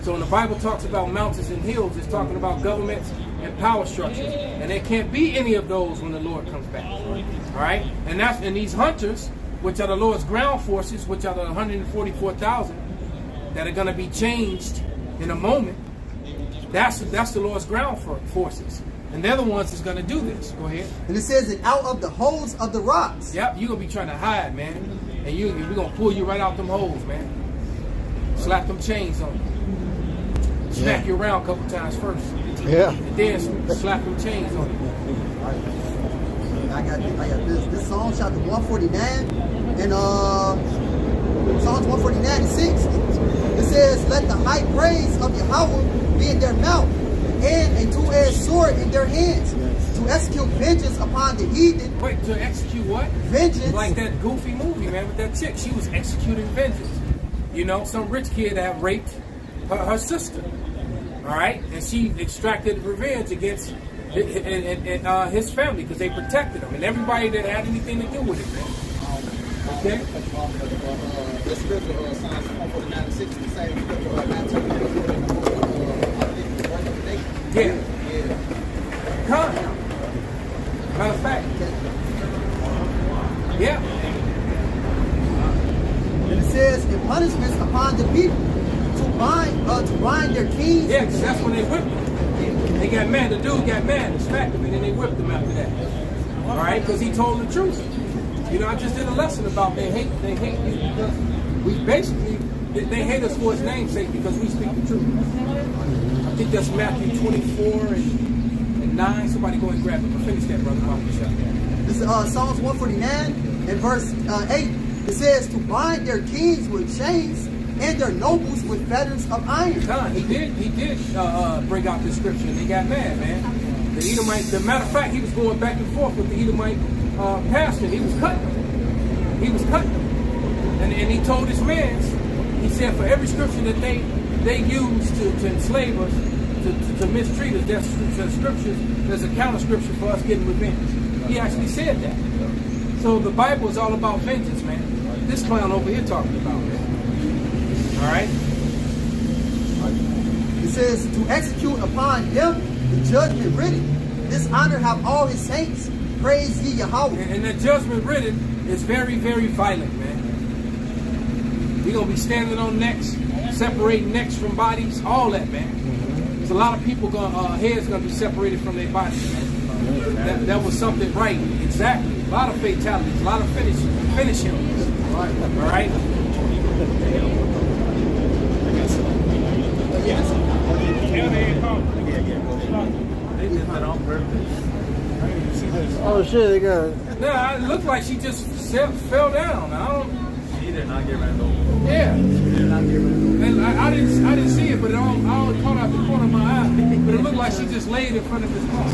So when the Bible talks about mountains and hills, it's talking about governments and power structures. And there can't be any of those when the Lord comes back. All right? And these hunters, which are the Lord's ground forces, which are the 144,000 that are going to be changed in a moment, that's the Lord's ground forces. And they're the ones that's going to do this. Go ahead. And it says, and out of the holes of the rocks. Yep, you're going to be trying to hide, man. And we're going to pull you right out them holes, man. Slap them chains on you. Smack you around a couple times first. Yeah. And then slap them chains on you. I got this Psalm chapter 149 and Psalms 149:6. It says, let the high praise of Yahweh be in their mouth, and a two-edged sword in their hands, to execute vengeance upon the heathen. Wait, to execute what? Vengeance. Like that goofy movie, man, with that chick. She was executing vengeance. You know, some rich kid that raped her sister. All right? And she extracted revenge against his family because they protected him. And everybody that had anything to do with it, man. Okay? This scripture, Psalms 149:6, the same scripture, Yeah. Come. Matter of fact. Yeah. And it says, in punishments upon the people, to bind their kings. Yeah, because that's when they whipped him. They got mad. The dude got mad and smacked him, and then they whipped him after that. All right? Because he told the truth. You know, I just did a lesson about they hate you because we basically, they hate us for his name's sake because we speak the truth. I think that's Matthew 24 and 9. Somebody go and grab it. Finish that, brother. This is Psalms 149 and verse 8. It says, to bind their kings with chains and their nobles with fetters of iron. He did bring out this scripture, and they got mad, man. The Edomite, the matter of fact, he was going back and forth with the Edomite pastor. He was cutting them. He was cutting them. And he told his men, he said, for every scripture that they use to enslave us, to mistreat us, there's scriptures, there's a counter scripture for us getting revenge. He actually said that. So the Bible is all about vengeance, man. This clown over here talking about, man. All right? It says, to execute upon him the judgment written. This honor have all his saints. Praise ye Yahweh. And the judgment written is very, very violent, man. We're going to be standing on necks, separating necks from bodies, all that, man. There's a lot of people, heads going to be separated from their bodies, man. That was something right, exactly. A lot of fatalities, a lot of finishing. All right? They did that on purpose. Oh shit, they got. Nah, it looked like she just fell down. She did not get ran over. Yeah. She did not get ran over. And I didn't see it, but it all caught out the corner of my eye. But it looked like she just laid in front of his car.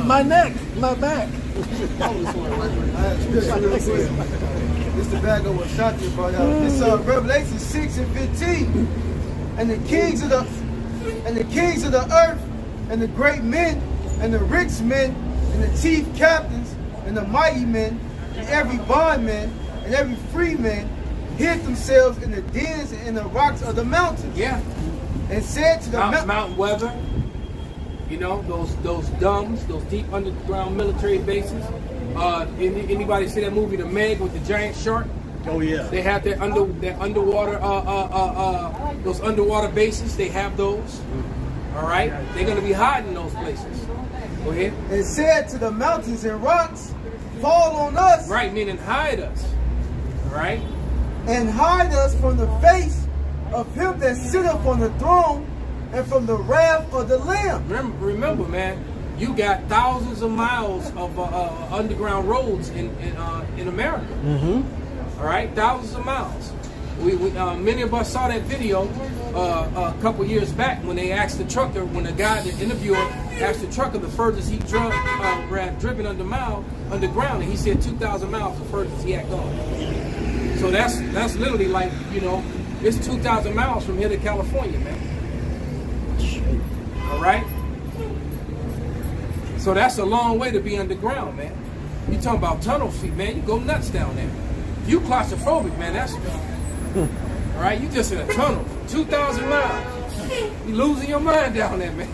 My neck, my back. This the bag of what Shanti brought out. This Revelation 6 and 15. and the kings of the earth, and the great men, and the rich men, and the chief captains, and the mighty men, and every bondman, and every free man, hid themselves in the dens and in the rocks of the mountains. Yeah. And said to the Mount Weather, you know, those DUMBs, those deep underground military bases. Anybody see that movie, The Meg, with the giant shark? Oh yeah. They have their underwater those underwater bases. They have those. All right, they're gonna be hiding those places. Go ahead. and said to the mountains and rocks, fall on us, Right, meaning hide us. All right. and hide us from the face of him that sitteth on the throne, and from the wrath of the Lamb. Remember, man, you got thousands of miles of underground roads in America. All right, thousands of miles. We many of us saw that video a couple years back when they asked the trucker, when the guy, the interviewer, asked the trucker the furthest he driven underground, and he said 2,000 miles the furthest he had gone. So that's literally like, you know, it's 2,000 miles from here to California, man. All right. So that's a long way to be underground, man. You talking about tunnel feet, man? You go nuts down there. If you claustrophobic, man, that's all right. You just in a tunnel, 2,000 miles. You losing your mind down there, man.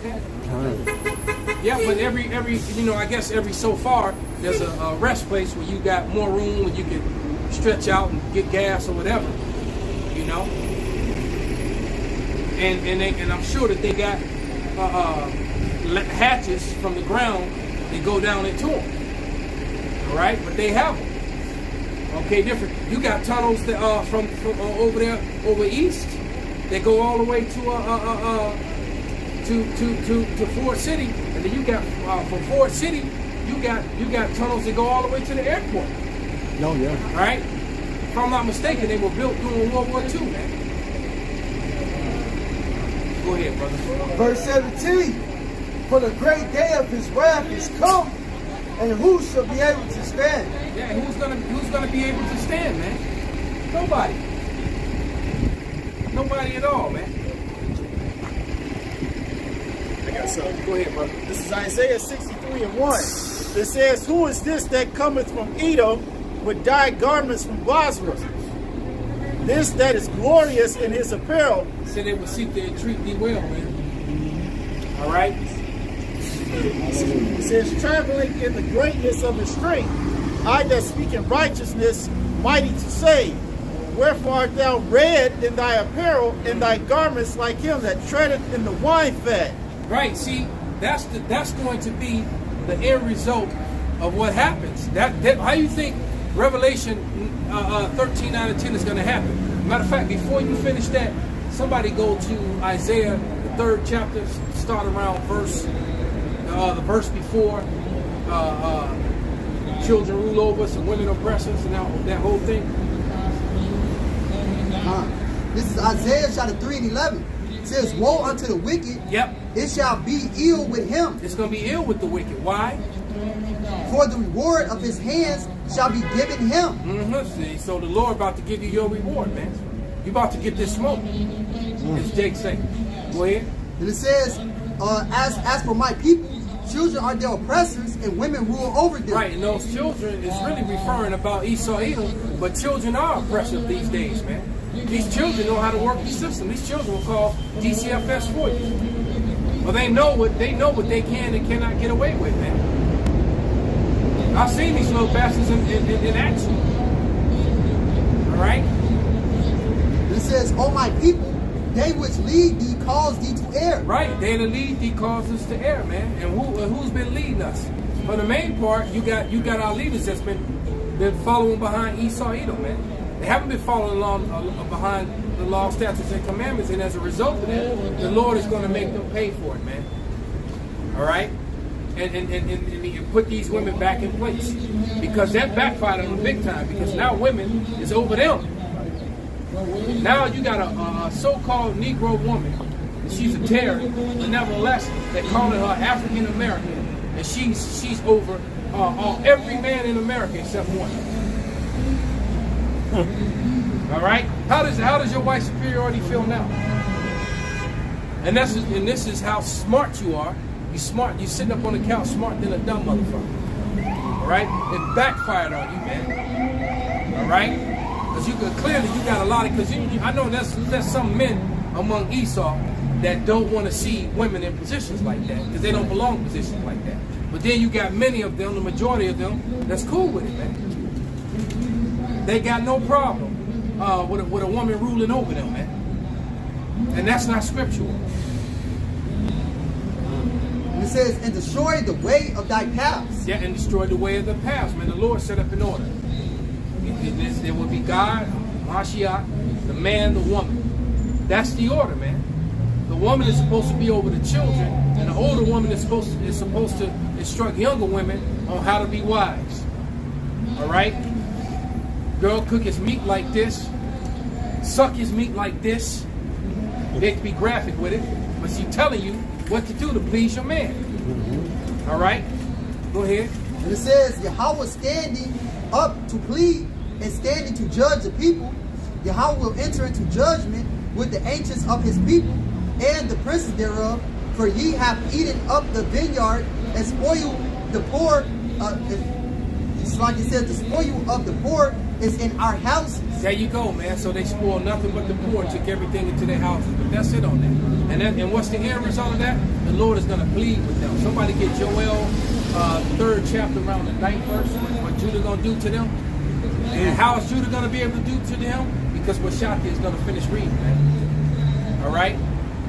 Yeah, but every you know, I guess every so far there's a rest place where you got more room where you can stretch out and get gas or whatever, you know. And I'm sure that they got hatches from the ground that go down into them. All right, but they have them. Okay, different. You got tunnels that from over there over east that go all the way to Ford City, and then you got from Ford City you got tunnels that go all the way to the airport. No, yeah. All right, if I'm not mistaken, they were built during World War II, man. Go ahead, brother. Verse 17, for the great day of his wrath is come, and who shall be able to stand? Yeah, who's gonna be able to stand, man? Nobody. Nobody at all, man. I got something. Go ahead, brother. This is Isaiah 63:1. It says, who is this that cometh from Edom with dyed garments from Basra? This that is glorious in his apparel. Said they would seek to entreat thee well, man. All right. It says, traveling in the greatness of his strength, I that speak in righteousness, mighty to save. Wherefore art thou red in thy apparel, and thy garments like him that treadeth in the wine fat. Right. See, that's going to be the end result of what happens. That how you think Revelation 13:9-10 is going to happen? Matter of fact, before you finish that, somebody go to Isaiah, the 3rd chapter, start around the verse before children rule over us and women oppress us and that whole thing. This is Isaiah chapter 3:11. It says, woe unto the wicked. Yep. It shall be ill with him. It's going to be ill with the wicked. Why? For the reward of his hands shall be given him. See, so the Lord about to give you your reward, man. You about to get this smoke. As Jake say. Go ahead. And it says, as for my people, children are their oppressors, and women rule over them. Right, and those children is really referring about Esau Edom, but children are oppressive these days, man. These children know how to work the system. These children will call DCFS for you. Well, they know what they can and cannot get away with, man. I've seen these little bastards in action. All right. And it says, oh my people, they which lead thee cause thee to err. Right, they that lead thee cause us to err, man. And who's been leading us? For the main part, you got our leaders that's been following behind Esau Edom, man. They haven't been following along behind the law, statutes, and commandments, and as a result of that, the Lord is going to make them pay for it, man. All right, and put these women back in place, because that backfired on them big time. Because now women is over them. Now you got a so-called Negro woman. She's a terrorist, but nevertheless, they're calling her African American, and she's over every man in America except one. All right. How does your white superiority feel now? And this is how smart you are. You smart. You sitting up on the couch, smart than a dumb motherfucker. All right. It backfired on you, man. All right. Because you could clearly you got a lot of. Because I know there's some men among Esau that don't want to see women in positions like that because they don't belong in positions like that. But then you got many of them, the majority of them, that's cool with it, man. They got no problem with a woman ruling over them, man. And that's not scriptural. It says, and destroy the way of thy paths. Yeah, and destroy the way of the paths, man. The Lord set up an order. There will be God, Mashiach, the man, the woman. That's the order, man. The woman is supposed to be over the children, and the older woman is supposed to instruct younger women on how to be wives. All right? Girl, cook his meat like this. Suck his meat like this. They can be graphic with it, but she's telling you what to do to please your man. All right? Go ahead. And it says, Yahweh standing up to plead and standing to judge the people. Yahweh will enter into judgment with the ancients of his people and the princes thereof, for ye have eaten up the vineyard and spoiled the poor. It's like it says, the spoil of the poor is in our houses. There you go, man. So they spoiled nothing but the poor, took everything into their houses. But that's it on that. And what's the end result of that? The Lord is going to plead with them. Somebody get Joel 3rd chapter around the 9th verse. What Judah going to do to them? And how is Judah going to be able to do to them? Because Washaki is going to finish reading, man. All right?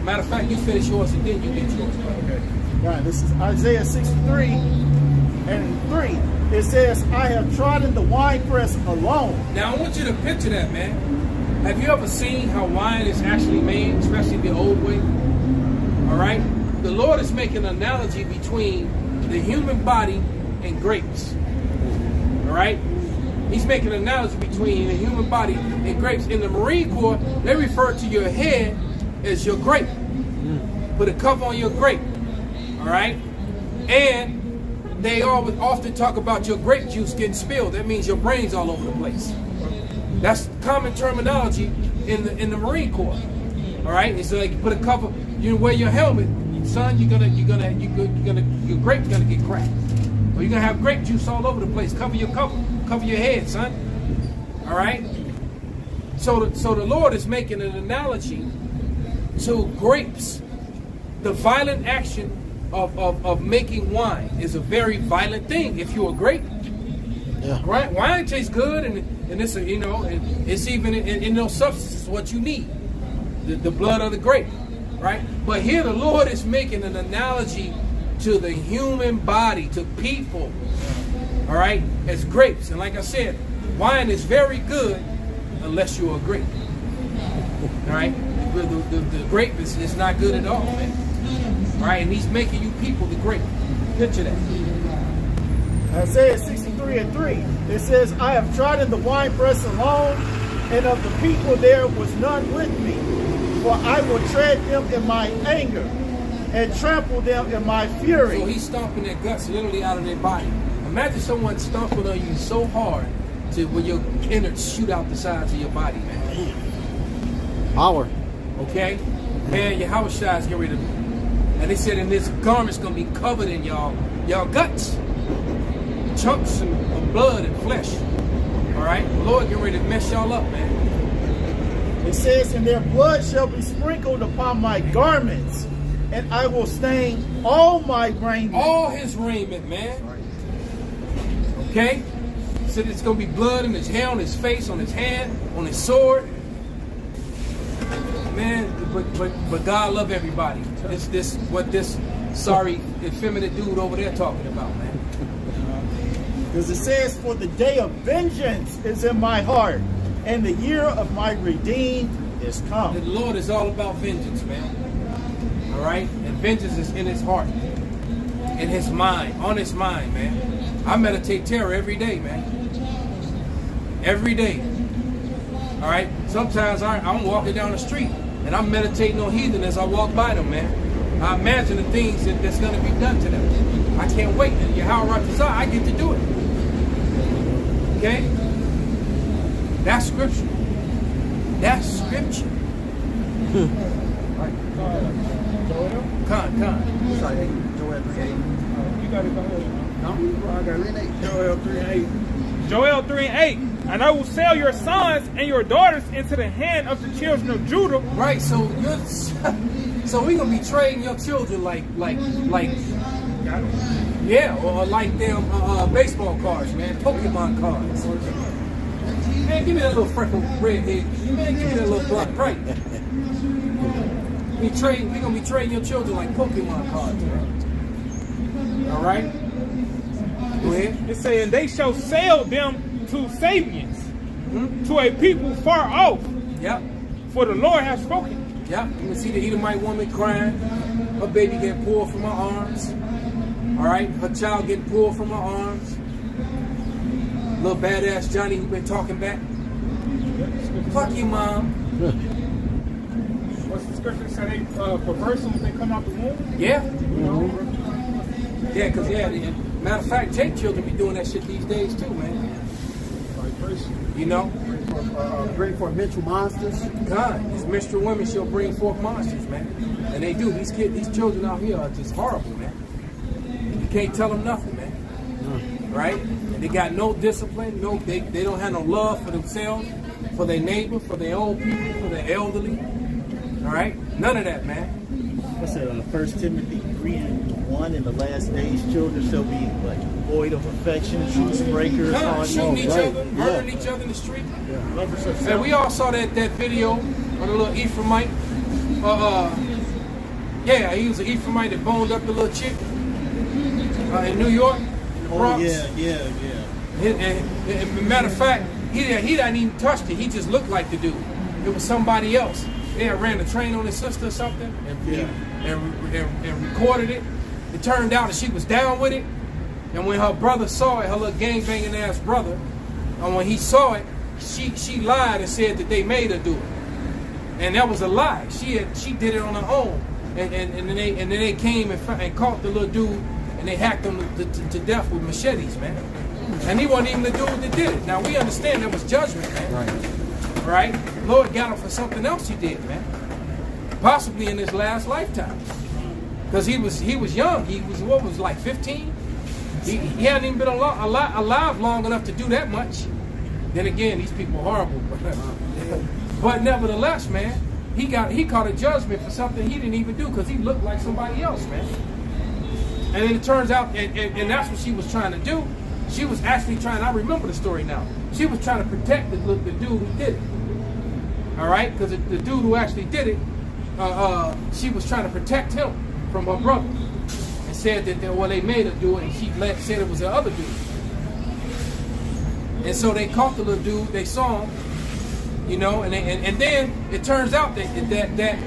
Matter of fact, you finish yours and then you get yours. Okay. Right, this is Isaiah 63 and 3. It says, I have trodden the winepress alone. Now, I want you to picture that, man. Have you ever seen how wine is actually made, especially the old way? All right? The Lord is making an analogy between the human body and grapes. All right? He's making an analogy between the human body and grapes. In the Marine Corps, they refer to your head as your grape. Put a cover on your grape. All right? And they often talk about your grape juice getting spilled. That means your brain's all over the place. That's common terminology in the Marine Corps. All right? It's like you put a cover, you wear your helmet, son, your grape's gonna get cracked. Or you're gonna have grape juice all over the place. Cover your head, son. All right? So the Lord is making an analogy to grapes. The violent action of making wine is a very violent thing. If you're a grape, yeah. Right? Wine tastes good, and it's it's even in those substances what you need, the blood of the grape, right? But here the Lord is making an analogy to the human body, to people, all right, as grapes. And like I said, wine is very good unless you're a grape, all right? The grape is not good at all, man. Right, and he's making you people the grape. Picture that. Isaiah 63 and 3. It says, I have trodden the winepress alone, and of the people there was none with me. For I will tread them in my anger, and trample them in my fury. So he's stomping their guts literally out of their body. Imagine someone stomping on you so hard to where your innards shoot out the sides of your body, man. Power. Okay? Man, your house shots get rid of it. And they said, and this garment's gonna be covered in y'all guts, chunks of blood and flesh. All right, the Lord get ready to mess y'all up, man. It says, and their blood shall be sprinkled upon my garments, and I will stain all my raiment. All his raiment, man. Okay, said it's gonna be blood in his hair, on his face, on his hand, on his sword. Man, but God love everybody. This what this sorry effeminate dude over there talking about, man. Because it says, for the day of vengeance is in my heart, and the year of my redeemed is come. The Lord is all about vengeance, man. All right, and vengeance is in his heart, in his mind, on his mind, man. I meditate terror every day, man. Every day. All right. Sometimes I'm walking down the street and I'm meditating on heathen as I walk by them, man. I imagine the things that's going to be done to them. I can't wait. And Yahweh Ratazah, I get to do it. Okay? That's scripture. That's scripture. Joel? Con. Sorry, Joel 3:8. You got it, go ahead. No, I got 3:8. Joel 3:8. Joel 3:8. And I will sell your sons and your daughters into the hand of the children of Judah. Right, so we gonna be trading your children like yeah, or like them baseball cards, man, Pokemon cards. Man, give me that little freckled redhead. Man, give me that little black, right? We gonna be trading your children like Pokemon cards, man. All right. Go ahead. It's saying they shall sell them to Sabians, to a people far off. Yep. For the Lord has spoken. Yep. You can see the Edomite woman crying. Her baby getting pulled from her arms. All right. Her child getting pulled from her arms. Little badass Johnny who been talking back. Fuck you, mom. What's the scripture say? They perverse them when they come out the womb? Yeah. Yeah, because, matter of fact, Jake children be doing that shit these days too, man. You know? Bring forth mental monsters. God, these menstrual women shall bring forth monsters, man. And they do. These children out here are just horrible, man. You can't tell them nothing, man. Right? And they got no discipline. They don't have no love for themselves, for their neighbor, for their old people, for their elderly. All right? None of that, man. What's it, 1 Timothy 3:1, in the last days children shall be like void of affection, truth breakers, shooting each other, murdering each other in the street. And we all saw that video of the little Ephraimite. He was an Ephraimite that boned up the little chick in New York, in the Bronx. And matter of fact, he didn't even touch it. He just looked like the dude. It was somebody else. They had ran the train on his sister or something and recorded it. It turned out that she was down with it. And when her brother saw it, her little gangbanging ass brother, and when he saw it, she lied and said that they made her do it. And that was a lie. She did it on her own. And then they came and caught the little dude and they hacked him to death with machetes, man. And he wasn't even the dude that did it. Now we understand there was judgment, man. Right? Lord got him for something else he did, man. Possibly in his last lifetime. Because he was young. He was like 15? He hadn't even been alive long enough to do that much. Then again, these people are horrible. But nevertheless, man, he caught a judgment for something he didn't even do because he looked like somebody else, man. And then it turns out, and that's what she was trying to do. She was actually trying, I remember the story now. She was trying to protect the dude who did it. All right? Because the dude who actually did it, she was trying to protect him from her brother. And said that they made her do it, and she said it was the other dude. And so they caught the little dude, they saw him, you know, and then it turns out that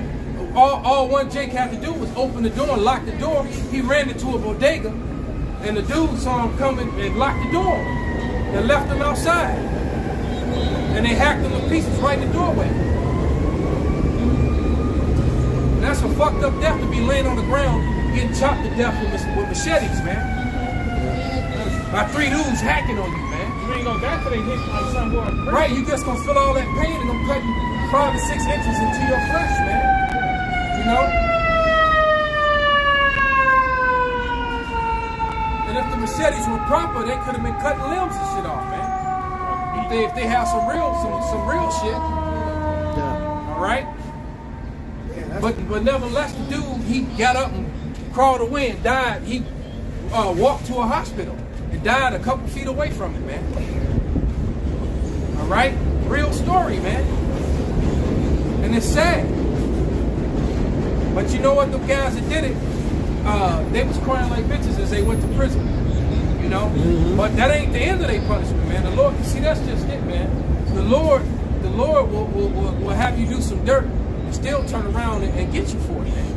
all one Jake had to do was open the door, lock the door. He ran into a bodega, and the dude saw him coming and locked the door and left him outside. And they hacked him to pieces right in the doorway. And that's a fucked up death to be laying on the ground getting chopped to death with machetes, man. By 3 dudes hacking on you, man. You ain't gonna die till they hit like something. Right, you just gonna feel all that pain and I'm cutting 5 to 6 inches into your flesh, man. You know? And if the machetes were proper, they could have been cutting limbs and shit off, man. If they have some real shit. Yeah. All right? Yeah, but nevertheless, the dude, he got up and crawled away and died. He walked to a hospital and died a couple feet away from it, man. All right? Real story, man. And it's sad. But you know what? The guys that did it, they was crying like bitches as they went to prison. You know? Mm-hmm. But that ain't the end of their punishment, man. The Lord, see, that's just it, man. The Lord will have you do some dirt and still turn around and get you for it, man.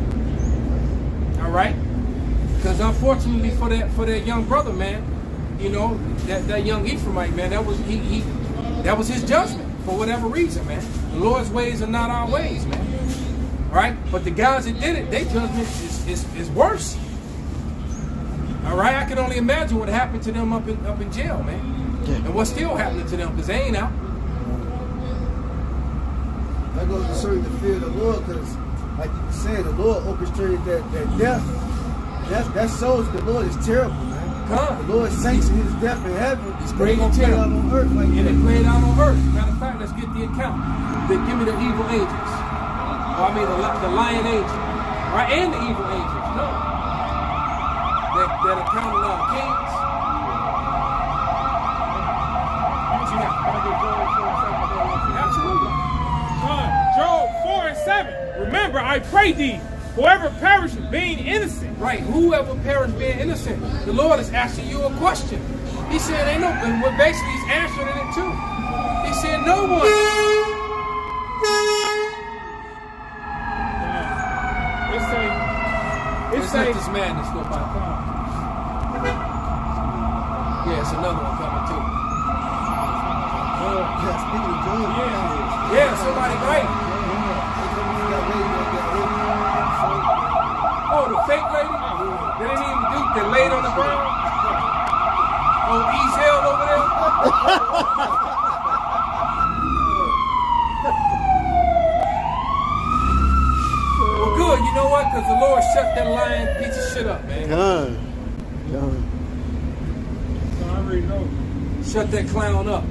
All right? Because unfortunately for that young brother, man, you know, that young Ephraimite, man, that was his judgment for whatever reason, man. The Lord's ways are not our ways, man. All right? But the guys that did it, their judgment is worse. All right? I can only imagine what happened to them up in jail, man. Yeah. And what's still happening to them because they ain't out. That goes to show you the fear of the Lord, because like you said, the Lord orchestrated that death. That shows the Lord is terrible, man. Come. The Lord sanctioned his death in heaven. He's great gonna and play out terrible. on earth like And that. it played out on earth. Matter of fact, let's get the account. Give me the evil angels. Or I mean the lion angel. Right? And the evil angels. No. That accounted kings. Absolutely. Job 4 and 7. Remember, I pray thee, whoever perishes being innocent. Right, whoever perished being innocent. The Lord is asking you a question. He said, ain't no, and what basically he's answering it too. He said, no one. Let's let this madness go by. Yeah, it's another one coming too. Speaking of Job, Yeah, somebody right. Oh, the fake lady? They didn't even do, they laid on the ground? Oh, E's held over there? Well, good, you know what? Because the Lord shut that lying piece of shit up, man. Done. I already know. Shut that clown up.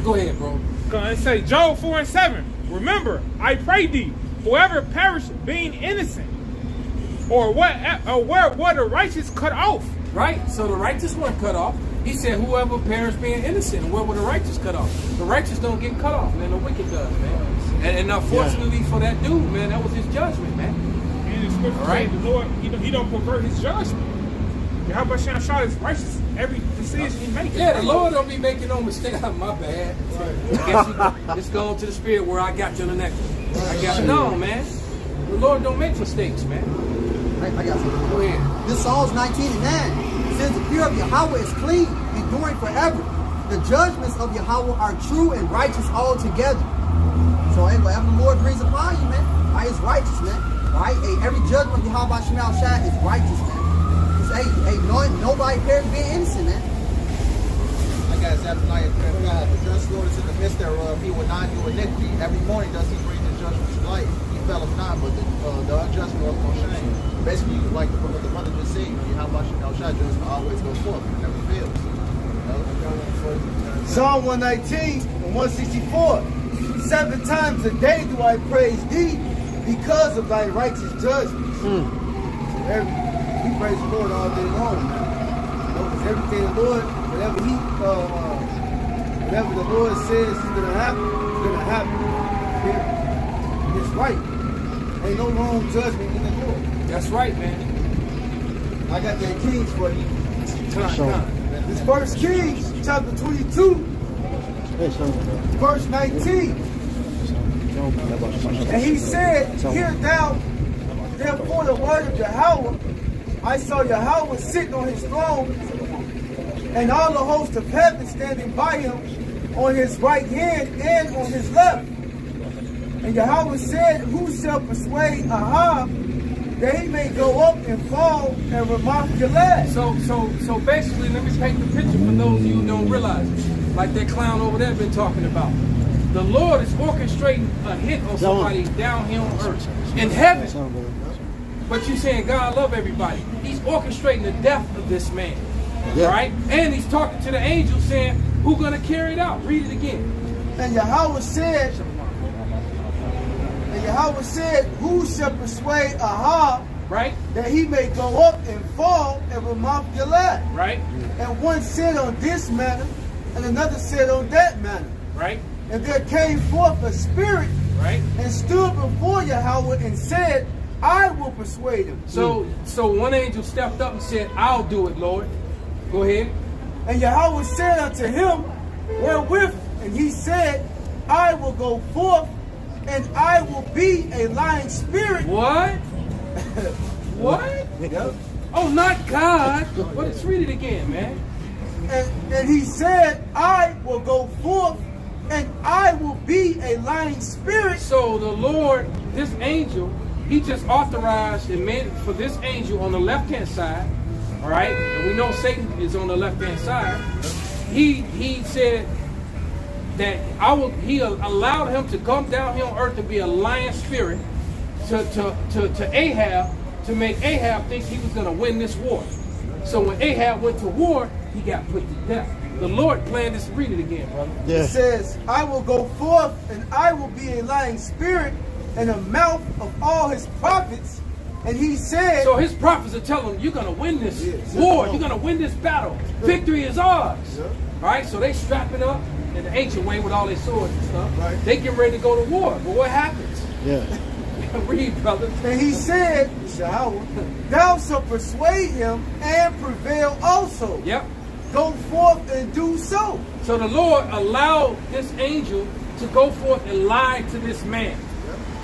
Go ahead, bro. Gonna say Job 4 and 7. Remember, I pray thee, whoever perished being innocent, or where the righteous cut off. Right? So the righteous weren't cut off. He said, whoever perished being innocent. Where were the righteous cut off? The righteous don't get cut off, man. The wicked does, man. And unfortunately for that dude, man, that was his judgment, man. And the scripture says the Lord, he don't pervert his judgment. Yahweh Shem Shah is righteous every decision he makes. Yeah, the Lord don't be making no mistake. My bad. I guess it's going to the spirit where I got you on the next one. I got you. No, man. The Lord don't make mistakes, man. I got something. Go ahead. This Psalms 19 and 9 says the fear of Yahweh is clean, enduring forever. The judgments of Yahweh are true and righteous altogether. So hey, whatever the Lord brings upon you, man, right, it's righteous, man. Right? Hey, every judgment of Yahweh Shemal Shah is righteous, man. Hey, nobody perish being innocent, man. I got Zephaniah 3:5. The just Lord is in the midst thereof. He will not do iniquity. Every morning does he bring the judgment to light. He fell not, but the unjust will no shame. Basically, like the mother just said, how much judgment always goes forth. It never fails. Psalm 119 and 164. 7 times a day do I praise thee because of thy righteous judgments. So we praise the Lord all day long, man. Because everything the Lord, whatever the Lord says is gonna happen, it's gonna happen. Yeah. It's right. Ain't no wrong judgment in the Lord. That's right, man. I got that Kings for you. Sure. This First Kings, chapter 22, verse 19. And he said, hear thou therefore the word of Yahweh. I saw Yahweh sitting on his throne, and all the hosts of heaven standing by him on his right hand and on his left. And Yahweh said, who shall persuade Ahab that he may go up and fall and Ramoth Gilead? So basically, let me paint the picture for those of you who don't realize it. Like that clown over there been talking about. The Lord is orchestrating a hit on somebody down here on earth. In heaven. But you saying God love everybody. He's orchestrating the death of this man. Yeah. Right? And he's talking to the angel saying, who's going to carry it out? Read it again. And Yahweh said, who shall persuade Ahab, right, that he may go up and fall and Ramoth Gilead? Right. And one said on this manner, and another said on that manner. Right. And there came forth a spirit, right, and stood before Yahweh and said, I will persuade him. So one angel stepped up and said, I'll do it, Lord. Go ahead. And Yahweh said unto him, wherewith? And he said, I will go forth, and I will be a lying spirit. What? What? Yep. Oh, not God. But let's read it again, man. And he said, I will go forth, and I will be a lying spirit. So the Lord, this angel, he just authorized and made for this angel on the left-hand side, all right? And we know Satan is on the left-hand side. He said, that he allowed him to come down here on earth to be a lion spirit to Ahab, to make Ahab think he was going to win this war. So when Ahab went to war, he got put to death. The Lord planned this. Read it again, brother. It says, I will go forth and I will be a lying spirit in the mouth of all his prophets. And he said, so his prophets are telling him, you're going to win this war. You're going to win this battle. Victory is ours. Yeah. All right, so they strap it up in the ancient way with all their swords and stuff. Right. They get ready to go to war. But what happens? Yeah. Read, brother. and he said, thou shalt persuade him and prevail also. Yep. Go forth and do so. So the Lord allowed this angel to go forth and lie to this man,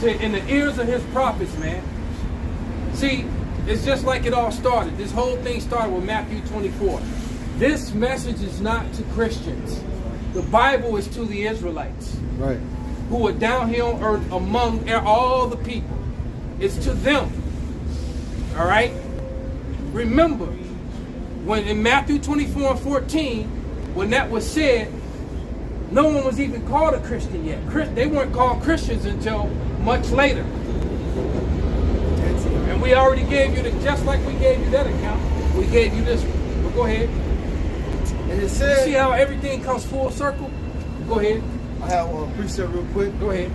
in the ears of his prophets, man. See, it's just like it all started. This whole thing started with Matthew 24. This message is not to Christians. The Bible is to the Israelites, Right. who are down here on earth among all the people. It's to them. All right? Remember, when in Matthew 24 and 14, when that was said, no one was even called a Christian yet. They weren't called Christians until much later. And we already gave you, just like we gave you that account, we gave you this one. But go ahead. And it You said, see how everything comes full circle? Go ahead. I have a precept real quick. Go ahead.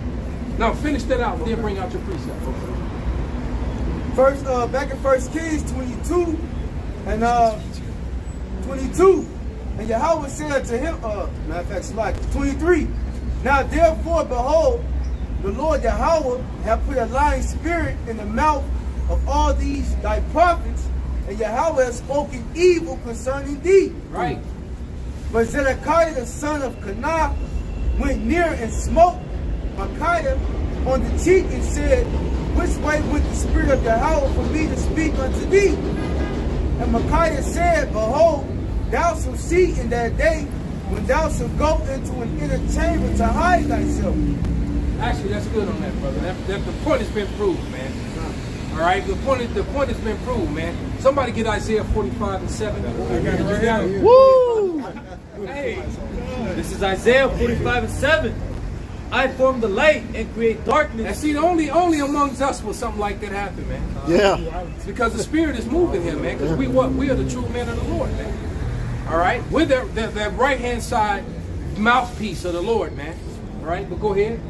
Now finish that out, then bring out your precept. First, back in 1 Kings 22 and 22. And Yahweh said to him, matter of fact, select 23. Now therefore, behold, the Lord Yahweh hath put a lying spirit in the mouth of all these thy prophets, and Yahweh has spoken evil concerning thee. Right. But Zedekiah the son of Kenah went near and smote Micaiah on the cheek and said, which way went the spirit of Yahweh for me to speak unto thee? And Micaiah said, behold, thou shalt see in that day when thou shalt go into an inner chamber to hide thyself. Actually, that's good on that, brother. The point has been proved, man. All right, the point has been proved, man. Somebody get Isaiah 45 and 7. I got it right here. Woo! Hey, This is Isaiah 45 and 7. I form the light and create and darkness. see, only amongst us will something like that happen, man. Yeah. Because the Spirit is moving here, man. Because we are the true men of the Lord, man. All right, we're that right hand side mouthpiece of the Lord, man. All right, but go ahead.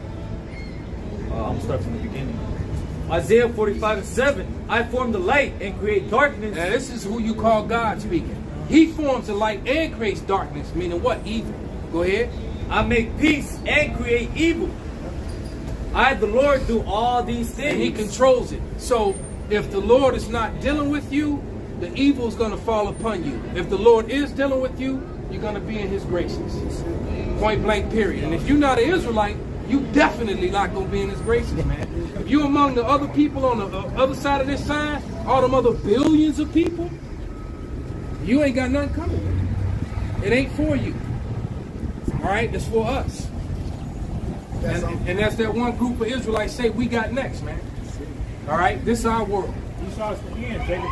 I'm going to start from the beginning. Isaiah 45 and 7. I form the light and create darkness. Now this is who you call God speaking. He forms the light and creates darkness, meaning what? Evil. Go ahead. I make peace and create evil. I, the Lord, do all these things. And he controls it. So if the Lord is not dealing with you, the evil is going to fall upon you. If the Lord is dealing with you, you're going to be in his graces. Point blank, period. And if you're not an Israelite, you definitely not going to be in his graces, man. If you're among the other people on the other side of this sign, all them other billions of people, you ain't got nothing coming, man. It ain't for you. All right? It's for us. And that's that one group of Israelites say we got next, man. All right? This is our world. You saw us again, Jacob.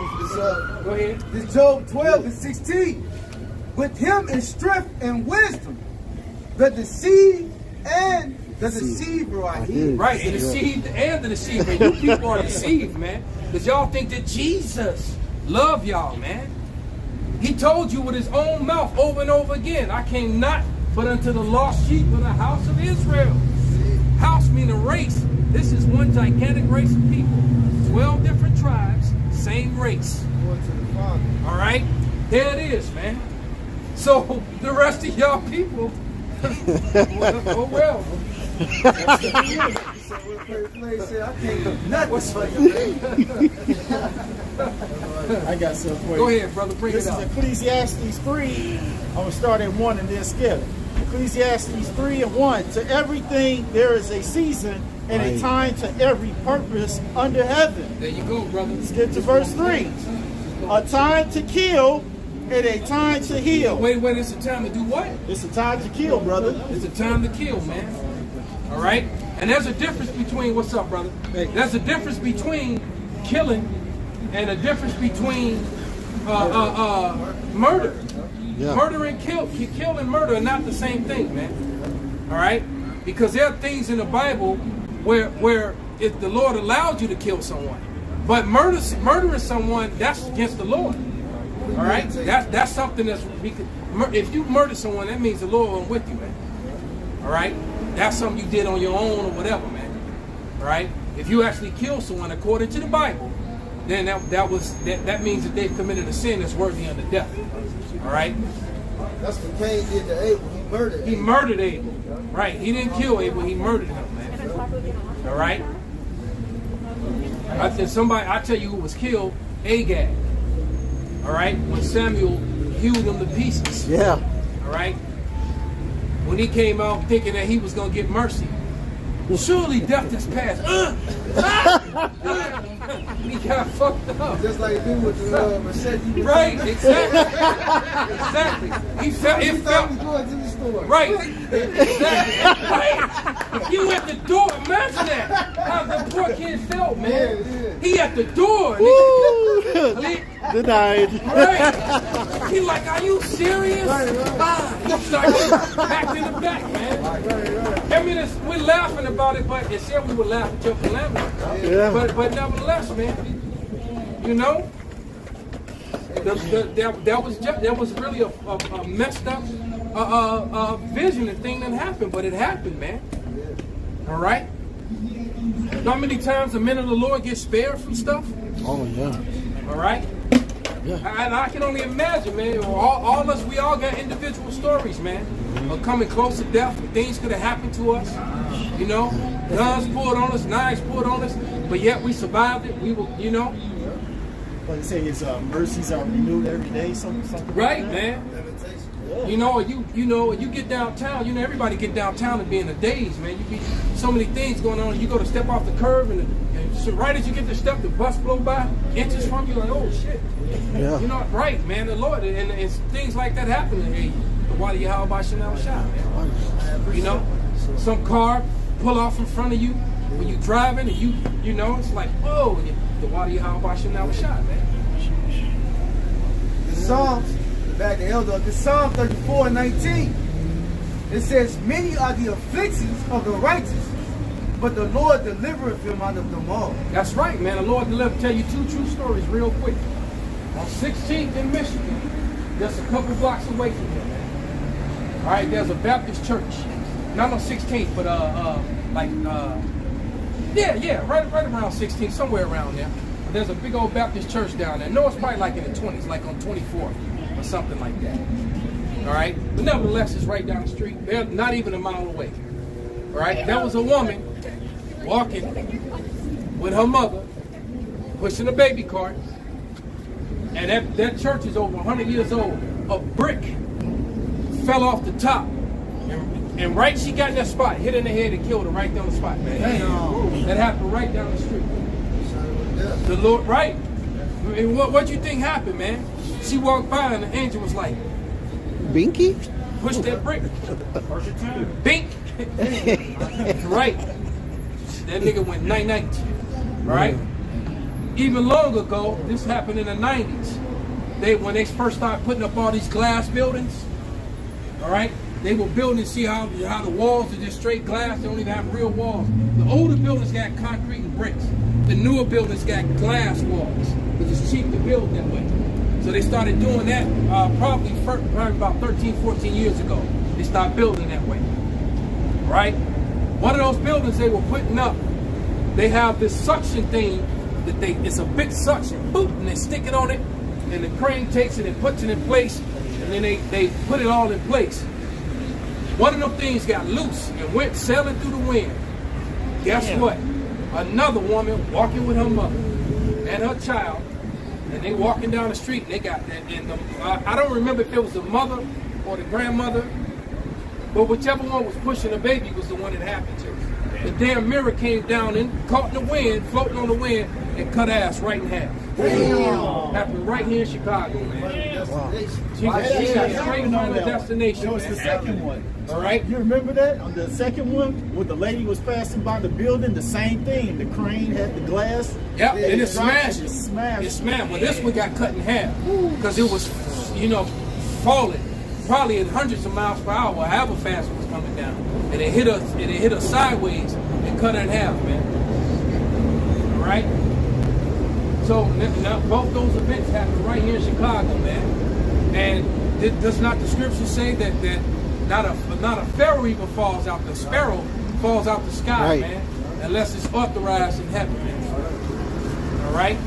Go ahead. This Job 12 and 16. With him in strength and wisdom, the deceived and the deceiver are hid. Right, the deceived and the deceiver. You people are deceived, man. Because y'all think that Jesus loved y'all, man. He told you with his own mouth over and over again, I came not but unto the lost sheep of the house of Israel. House meaning race. This is one gigantic race of people. 12 different tribes, same race. All right? There it is, man. So the rest of y'all people, oh well. I got something for you. Go ahead, brother, bring This it is out. Ecclesiastes 3. I'm going to start at 1 and then skip. Ecclesiastes 3 and 1. To everything there is a season and a time to every purpose under heaven. There you go, brother. Let's get to verse 3. A time to kill and a time to heal. Wait, it's a time to do what? It's a time to kill, brother. It's a time to kill, man. All right? And there's a difference between, what's up, brother? There's a difference between killing and a difference between murder. Yeah. Murder and kill and murder are not the same thing, man. All right? Because there are things in the Bible where if the Lord allowed you to kill someone. But murdering someone, that's against the Lord. All right? That's something that's... If you murder someone, that means the Lord wasn't with you, man. All right? That's something you did on your own or whatever, man. All right? If you actually kill someone according to the Bible, then that means that they've committed a sin that's worthy unto death. All right? That's what Cain did to Abel. He murdered Abel. He murdered Abel. Right? He didn't kill Abel. He murdered him, man. All right? I tell you who was killed, Agag. All right? When Samuel hewed him to pieces. Yeah. All right? When he came out thinking that he was going to get mercy. Surely death is past. He got fucked up. Just like you with the machete. Right, exactly. Exactly. He felt, it felt. Going to the store. Right, exactly. Right. You at the door. Imagine that. How the poor kid felt, man. He at the door. Denied. Right. He like, are you serious? He's like, back in the back, man. I mean, we're laughing about it, but it said we would laugh at your calamity. Yeah. But nevertheless, man, you know, that was really a messed up vision and thing that happened, but it happened, man. All right. How many times the men of the Lord get spared from stuff? Oh yeah. All right. Yeah. And I can only imagine, man. All of us, we all got individual stories, man, of coming close to death. Things could have happened to us, you know. Guns pulled on us, knives pulled on us, but yet we survived it. We were, you know. Like you say, his mercies are renewed every day. Something. Right, man. You know, you get downtown. You know, everybody get downtown and be in a daze, man. You be so many things going on. You go to step off the curb, and so right as you get to step, the bus blow by inches from you, like, oh shit. Yeah. You know, right, man. The Lord and things like that happen. Hey, why do you how about Chanel shot, man? You know, some car pull off in front of you when you driving, and you know, it's like, whoa. The why do you how about Chanel shot, man? The Psalms. Back to Elder, the Psalm 34:19. It says, many are the afflictions of the righteous, but the Lord delivereth him out of them all. That's right, man. The Lord delivered. Tell you two true stories real quick. On 16th in Michigan, just a couple blocks away from here, man. All right, there's a Baptist church. Not on 16th, but right around 16th, somewhere around there. There's a big old Baptist church down there. No, it's probably like in the 20s, like on 24th. Or something like that. All right? But nevertheless, it's right down the street. They're not even a mile away. All right? There was a woman walking with her mother, pushing a baby cart. And that church is over 100 years old. A brick fell off the top. And right, she got in that spot, hit her in the head and killed her right down the spot, man. Damn. That happened right down the street. The Lord, right? And what you think happened, man? She walked by and the angel was like, Binky? push that brick. Bink. Right. That nigga went night-night. Right? Even long ago, this happened in the 90s. When they first started putting up all these glass buildings, all right? They were building, see how the walls are just straight glass, they don't even have real walls. The older buildings got concrete and bricks. The newer buildings got glass walls, which is cheap to build that way. So they started doing that probably about 13, 14 years ago. They started building that way, right? One of those buildings they were putting up, they have this suction thing that it's a big suction, boop, and they stick it on it, and the crane takes it and puts it in place, and then they put it all in place. One of them things got loose and went sailing through the wind. Guess what? Another woman walking with her mother and her child, and they walking down the street, and they got that. And I don't remember if it was the mother or the grandmother, but whichever one was pushing the baby was the one it happened to. The damn mirror came down and caught in the wind, floating on the wind, and cut her ass right in half. Damn. Happened right here in Chicago, man. Wow. She got straight from the destination. It was the second one. All right. You remember that? On the second one, when the lady was passing by the building, the same thing. The crane had the glass. Yep, and it dropped, smashed. It smashed. It smashed. Well, this one got cut in half because it was, falling probably at hundreds of miles per hour, however fast it was coming down. And it hit us sideways and cut her in half, man. All right? So now both those events happened right here in Chicago, man. And does not the scripture say that not a pharaoh even falls out, the sparrow falls out the sky, right, man, unless it's authorized in heaven, man. All right?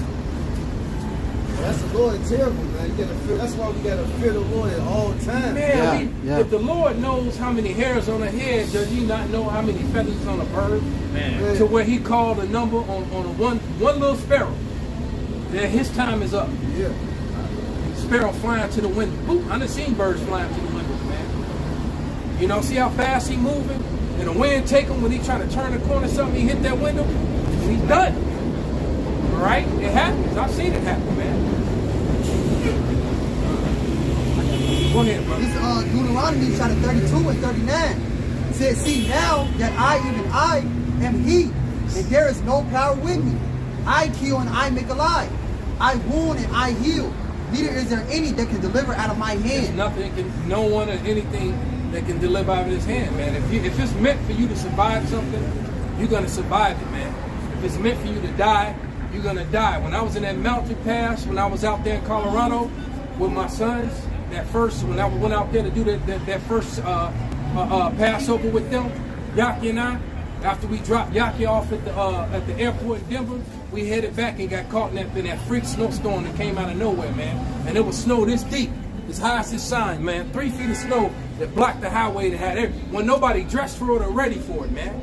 That's the Lord terrible, man. You gotta fear, that's why we gotta fear the Lord at all times. Man, Yeah. if the Lord knows how many hairs on a head, does he not know how many feathers on a bird? Man. To where he called a number on one little sparrow. Then his time is up. Yeah. Sparrow flying to the window. Boop, I done seen birds flying to the windows, man. You know, see how fast he moving? And the wind take him when he trying to turn the corner, something, he hit that window, and he's done. All right? It happens. I've seen it happen, man. Go ahead, brother. This Deuteronomy chapter 32 and 39 says, see now that even I am he, and there is no power with me. I kill and I make alive. I wound and I heal. Neither is there any that can deliver out of my There's hand. nothing, no one or anything that can deliver out of his hand, man. If it's meant for you to survive something, you're gonna survive it, man. If it's meant for you to die, you're gonna die. When I was in that mountain pass, when I was out there in Colorado with my sons, when I went out there to do that first Passover with them, Yaki and I, after we dropped Yaki off at the airport in Denver, we headed back and got caught in that freak snowstorm that came out of nowhere, man. And it was snow this deep, as high as this sign, man. 3 feet of snow that blocked the highway that had everything. When nobody dressed for it or ready for it, man.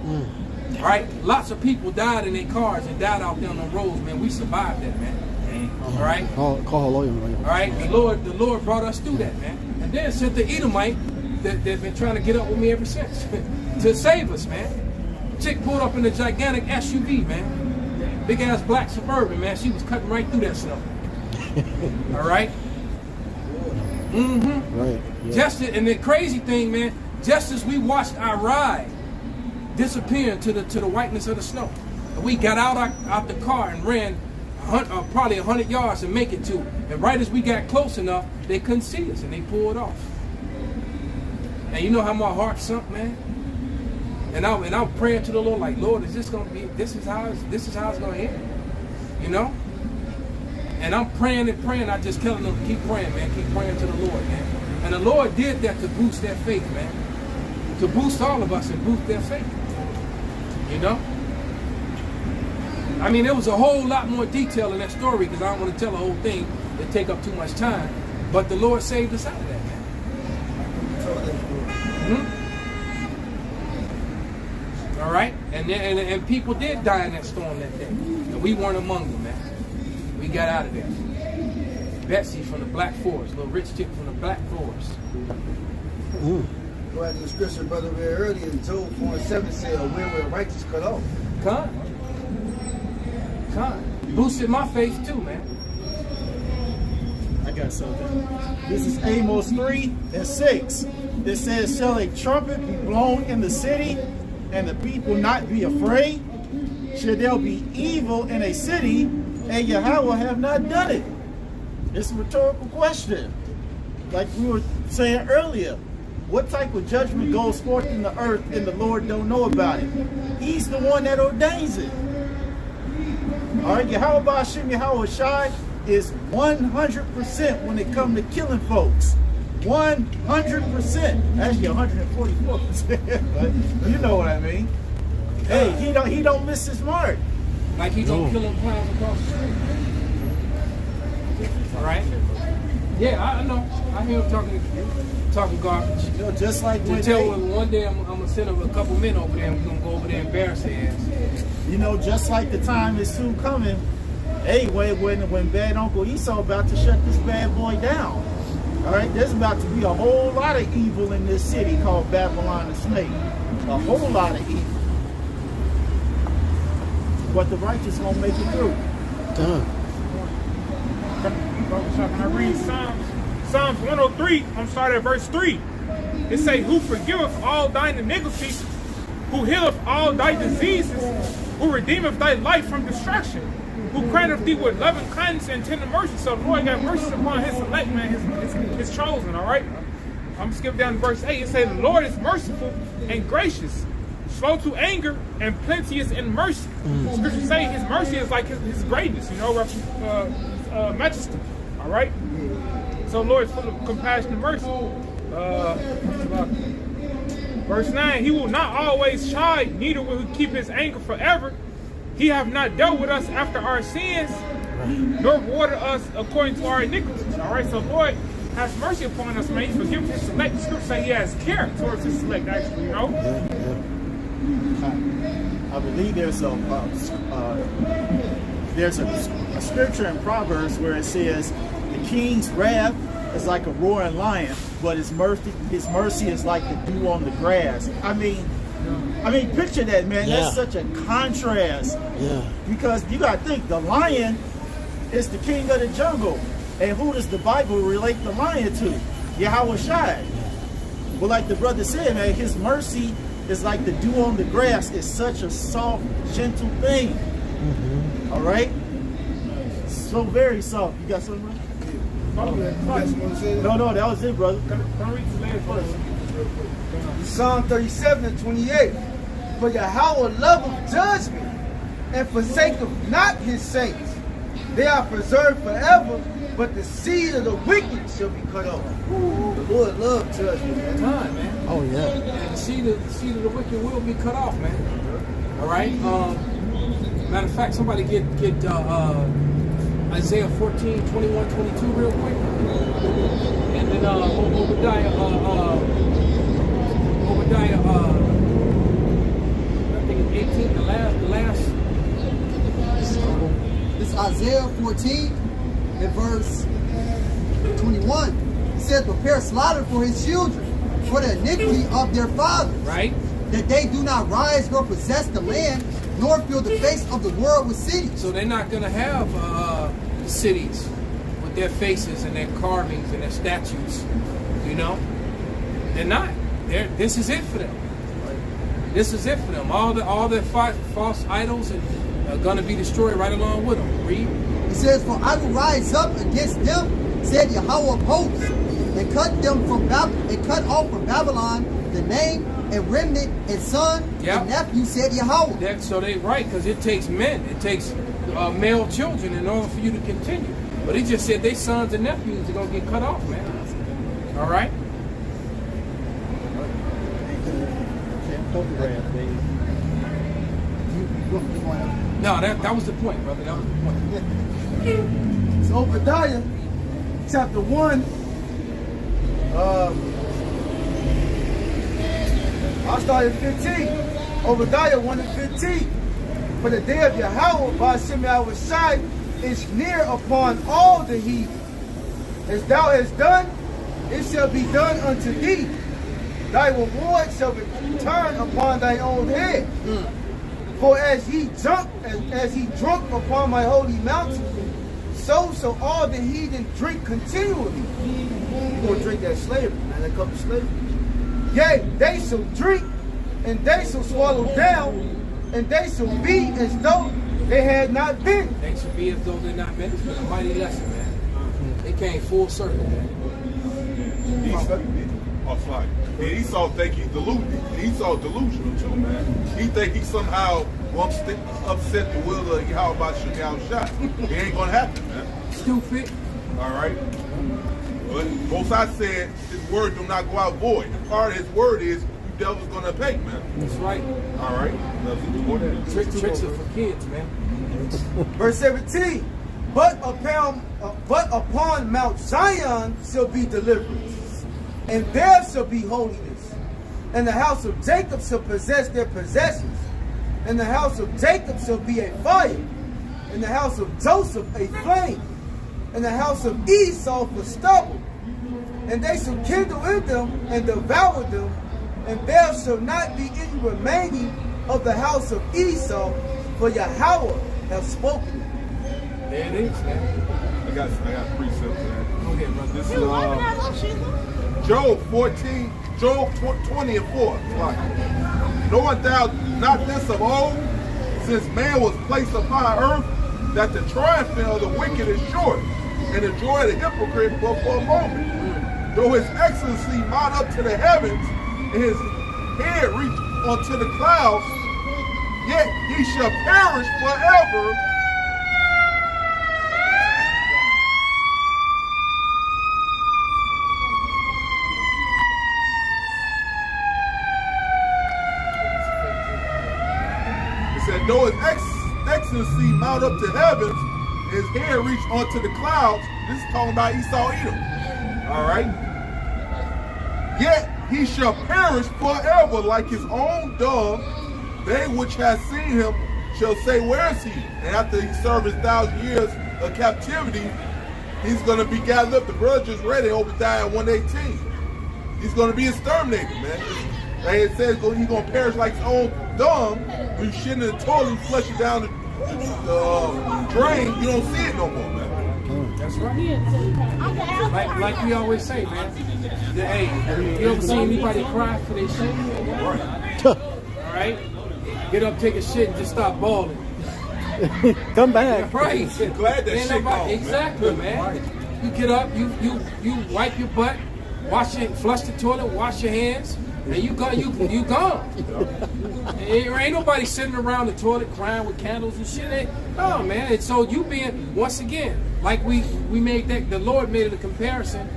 All right? Lots of people died in their cars and died out there on the roads, man. We survived that, man. All right? Call a lawyer. All right? The Lord brought us through that, man. And then sent the Edomite that's been trying to get up with me ever since to save us, man. Chick pulled up in a gigantic SUV, man. Big ass black Suburban, man. She was cutting right through that snow. All right? Mm-hmm. Right. Yeah. And the crazy thing, man, just as we watched our ride disappear to the whiteness of the snow, and we got out the car and ran probably 100 yards to make it to, and right as we got close enough, they couldn't see us and they pulled off. And you know how my heart sunk, man. And I'm praying to the Lord, like, Lord, is this gonna be? This is how it's gonna end, you know? And I'm praying and praying. I just telling them, keep praying, man. Keep praying to the Lord, man. And the Lord did that to boost their faith, man. To boost all of us and boost their faith, you know? I mean, there was a whole lot more detail in that story because I don't want to tell the whole thing. It'd take up too much time. But the Lord saved us out of that, man. Mm-hmm. All right? And people did die in that storm that day. And we weren't among them, man. We got out of there. Betsy from the Black Forest, little rich chick from the Black Forest. Go ahead to the scripture, brother, read earlier in Job 4:7 said, a where the righteous cut off. Con. Boosted my faith too, man. I got something. This is Amos 3:6. It says, shall a trumpet be blown in the city, and the people not be afraid? Should there be evil in a city, and Yahweh have not done it? It's a rhetorical question. Like we were saying earlier, what type of judgment goes forth in the earth and the Lord don't know about it? He's the one that ordains it. All right, Yahweh Ba'ashim Yahweh Shai is 100% when it comes to killing folks. 100%. Actually 144%, but you know what I mean. Hey, he don't miss his mark. Like he's gonna kill them clowns across the street. All right? Yeah, I know. I hear him talking garbage. You know, just like when one day I'm gonna send a couple men over there and we're gonna go over there and embarrass their ass. you know, just like the time is soon coming. Hey, when bad Uncle Esau about to shut this bad boy down. All right, there's about to be a whole lot of evil in this city called Babylon the Snake. A whole lot of evil. But the righteous gonna make it through. When I read Psalms 103, I'm starting at verse 3. It say, who forgiveth all thine iniquities, who healeth all thy diseases, who redeemeth thy life from destruction, who granteth thee with loving kindness and tender mercy. So the Lord got mercy upon his elect, man, his chosen, all right? I'm skipping down to verse 8. It says, the Lord is merciful and gracious, slow to anger, and plenteous in mercy. Scripture say his mercy is like his greatness, you know, majesty. All right? So the Lord is full of compassion and mercy. Verse 9, he will not always chide, neither will he keep his anger forever. He have not dealt with us after our sins, nor rewarded us according to our iniquities. All right, so Lord has mercy upon us, man. He forgives his select. The scripture say he has care towards his select, actually, you know? I believe there's a scripture in Proverbs where it says the king's wrath is like a roaring lion, but his mercy is like the dew on the grass. I mean, picture that, man. Yeah. That's such a contrast. Yeah. Because you got to think, the lion is the king of the jungle. And who does the Bible relate the lion to? Yahweh Shai. But like the brother said, man, his mercy is like the dew on the grass. It's such a soft, gentle thing. Mm-hmm. All right? So very soft. You got something, bro? No, that was it, brother. Can I read the last verse? Psalm 37 and 28. For Yahweh loveth judgment, and forsaketh not his saints. They are preserved forever, but the seed of the wicked shall be cut off. The Lord loves judgment, man. Time, man. Oh yeah. And the seed of the wicked will be cut off, man. All right. Matter of fact, somebody get Isaiah 14, 21, 22 real quick. And then Obadiah, I think it's 18, the last. This Isaiah 14 and verse 21. It says, prepare slaughter for his children, for the iniquity of their fathers. Right. That they do not rise nor possess the land, nor fill the face of the world with cities. So they're not going to have cities with their faces and their carvings and their statues. You know, they're not. This is it for them. This is it for them. All their false idols are going to be destroyed right along with them. Read. It says, for I will rise up against them, said Yahweh of hosts, and cut off from Babylon the name and remnant and son and nephew, said Yahweh. So they right, because it takes men, it takes male children in order for you to continue. But he just said they sons and nephews are gonna get cut off, man. All right. No, that was the point, brother. That was the point. So Obadiah, chapter 1. I'll start at 15. Obadiah 1 and 15. For the day of Yahweh by Shimei Shai is near upon all the heathen. As thou hast done, it shall be done unto thee. Thy reward shall return upon thy own head. For as he drunk upon my holy mountain, so shall all the heathen drink continually. You're going to drink that slavery, man, that cup of slavery. Yea, they shall drink, and they shall swallow down, and they shall be as though they had not been. They should be as though they're not been. It's been a mighty lesson, man. They came full circle, man. Esau think he's deluded. Esau delusional too, man. He think he somehow wants to upset the will of Yahweh Shekau Shai. It ain't gonna happen, man. Stupid. All right. But Most High said his word do not go out void. And part of his word is you devil's gonna pay, man. That's right. All right. Tricks are for kids, man. Verse 17. But upon Mount Zion shall be deliverance, and there shall be holiness. And the house of Jacob shall possess their possessions. And the house of Jacob shall be a fire. And the house of Joseph a flame. And the house of Esau for stubble. And they shall kindle in them and devour them. And there shall not be any remaining of the house of Esau, for Yahweh hath spoken it. There it is, man. I got precepts for that. Go ahead, brother. This is Job 14, Job 20 and 4. Knowest thou not this of old, since man was placed upon earth, that the triumph of the wicked is short, and the joy of the hypocrite but for a moment. though his excellency mount up to the heavens, and his head reach unto the clouds, yet he shall perish forever. It said, though his excellency mount up to heavens, his hair reach onto the clouds. This is talking about Esau Edom. All right. Yet he shall perish forever like his own dung. They which have seen him shall say, where is he? And after he served his 1,000 years of captivity, he's going to be gathered up. The brother just read it, Obadiah 1:18. He's going to be exterminated, man. And it says he's going to perish like his own dung. When you shit in the toilet, you flush it down the drain, you don't see it no more, man. That's right. Like we always say, man. Hey, you ever see anybody cry for their shit? Right. All right? Get up, take a shit, and just stop bawling. Come back. Right. Glad that shit gone, exactly, man. You get up, you wipe your butt, flush the toilet, wash your hands, and you gone. Ain't nobody sitting around the toilet crying with candles and shit. No, man. And so you being, once again, like we made that, the Lord made it a comparison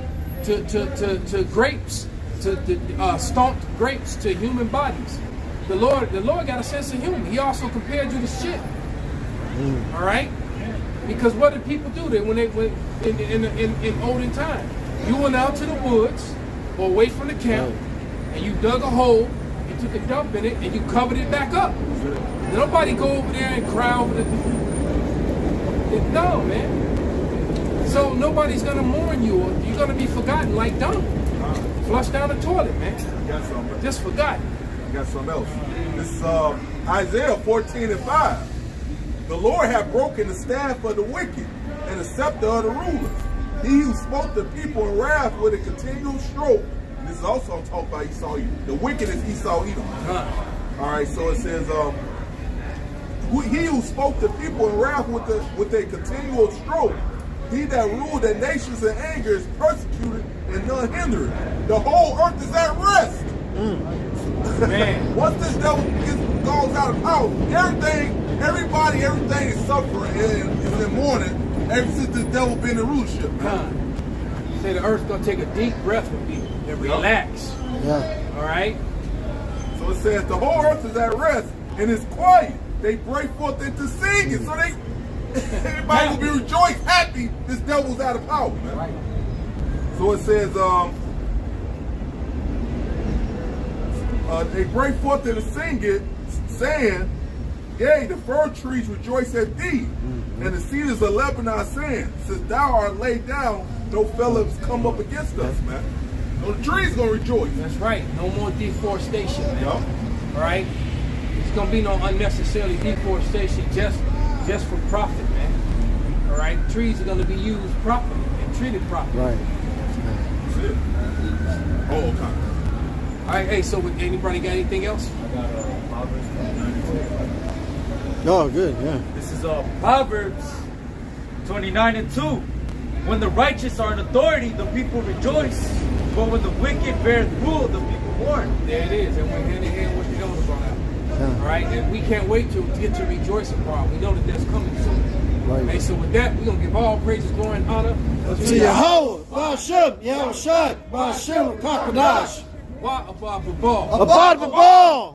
to grapes, to stomped grapes to human bodies. The Lord got a sense of humor. He also compared you to shit. All right? Because what did people do when they went in olden time? You went out to the woods or away from the camp, and you dug a hole, you took a dump in it, and you covered it back up. Nobody go over there and cry over it. No, man. So nobody's gonna mourn you, or you're gonna be forgotten like dung. Flush down the toilet, man. Just forgotten. I got something else. This is Isaiah 14:5. The Lord hath broken the staff of the wicked and the scepter of the rulers. He who smote the people in wrath with a continual stroke. This is also talking about Esau Edom. The wicked is Esau Edom. All right, so it says, he who spoke the people in wrath with a continual stroke, he that ruled the nations in anger is persecuted and none hindered. The whole earth is at rest. Man. Once this devil goes out of power, everything is suffering and in mourning ever since the devil been in rulership. Say the earth's gonna take a deep breath with me and relax. Yeah. All right. So it says the whole earth is at rest and it's quiet. They break forth into singing, so everybody will be rejoiced, happy. This devil's out of power, man. Right. So it says, they break forth into singing, saying, yea, the fir trees rejoice at thee, and the cedars of Lebanon saying, since thou art laid down, no fellows come up against us, man. So the trees gonna rejoice. That's right. No more deforestation, man. Yup. All right. There's gonna be no unnecessarily deforestation just for profit, man. All right. Trees are gonna be used properly and treated properly. Right. That's it. Oh, okay. All right. Hey, so anybody got anything else? Oh, good. Yeah. This is Proverbs 29:2. When the righteous are in authority, the people rejoice. But when the wicked beareth rule, the people mourn. There it is. And we're hand in hand with the elder brought out. Yeah. All right. And we can't wait to get to rejoicing part. We know that that's coming soon. Right. Hey, so with that, we're going to give all praises, glory, and honor To Yahweh, Ba'ashem, Yahushua, Ba'ashem, Kakadash. Wa above the ball. Abad Babal.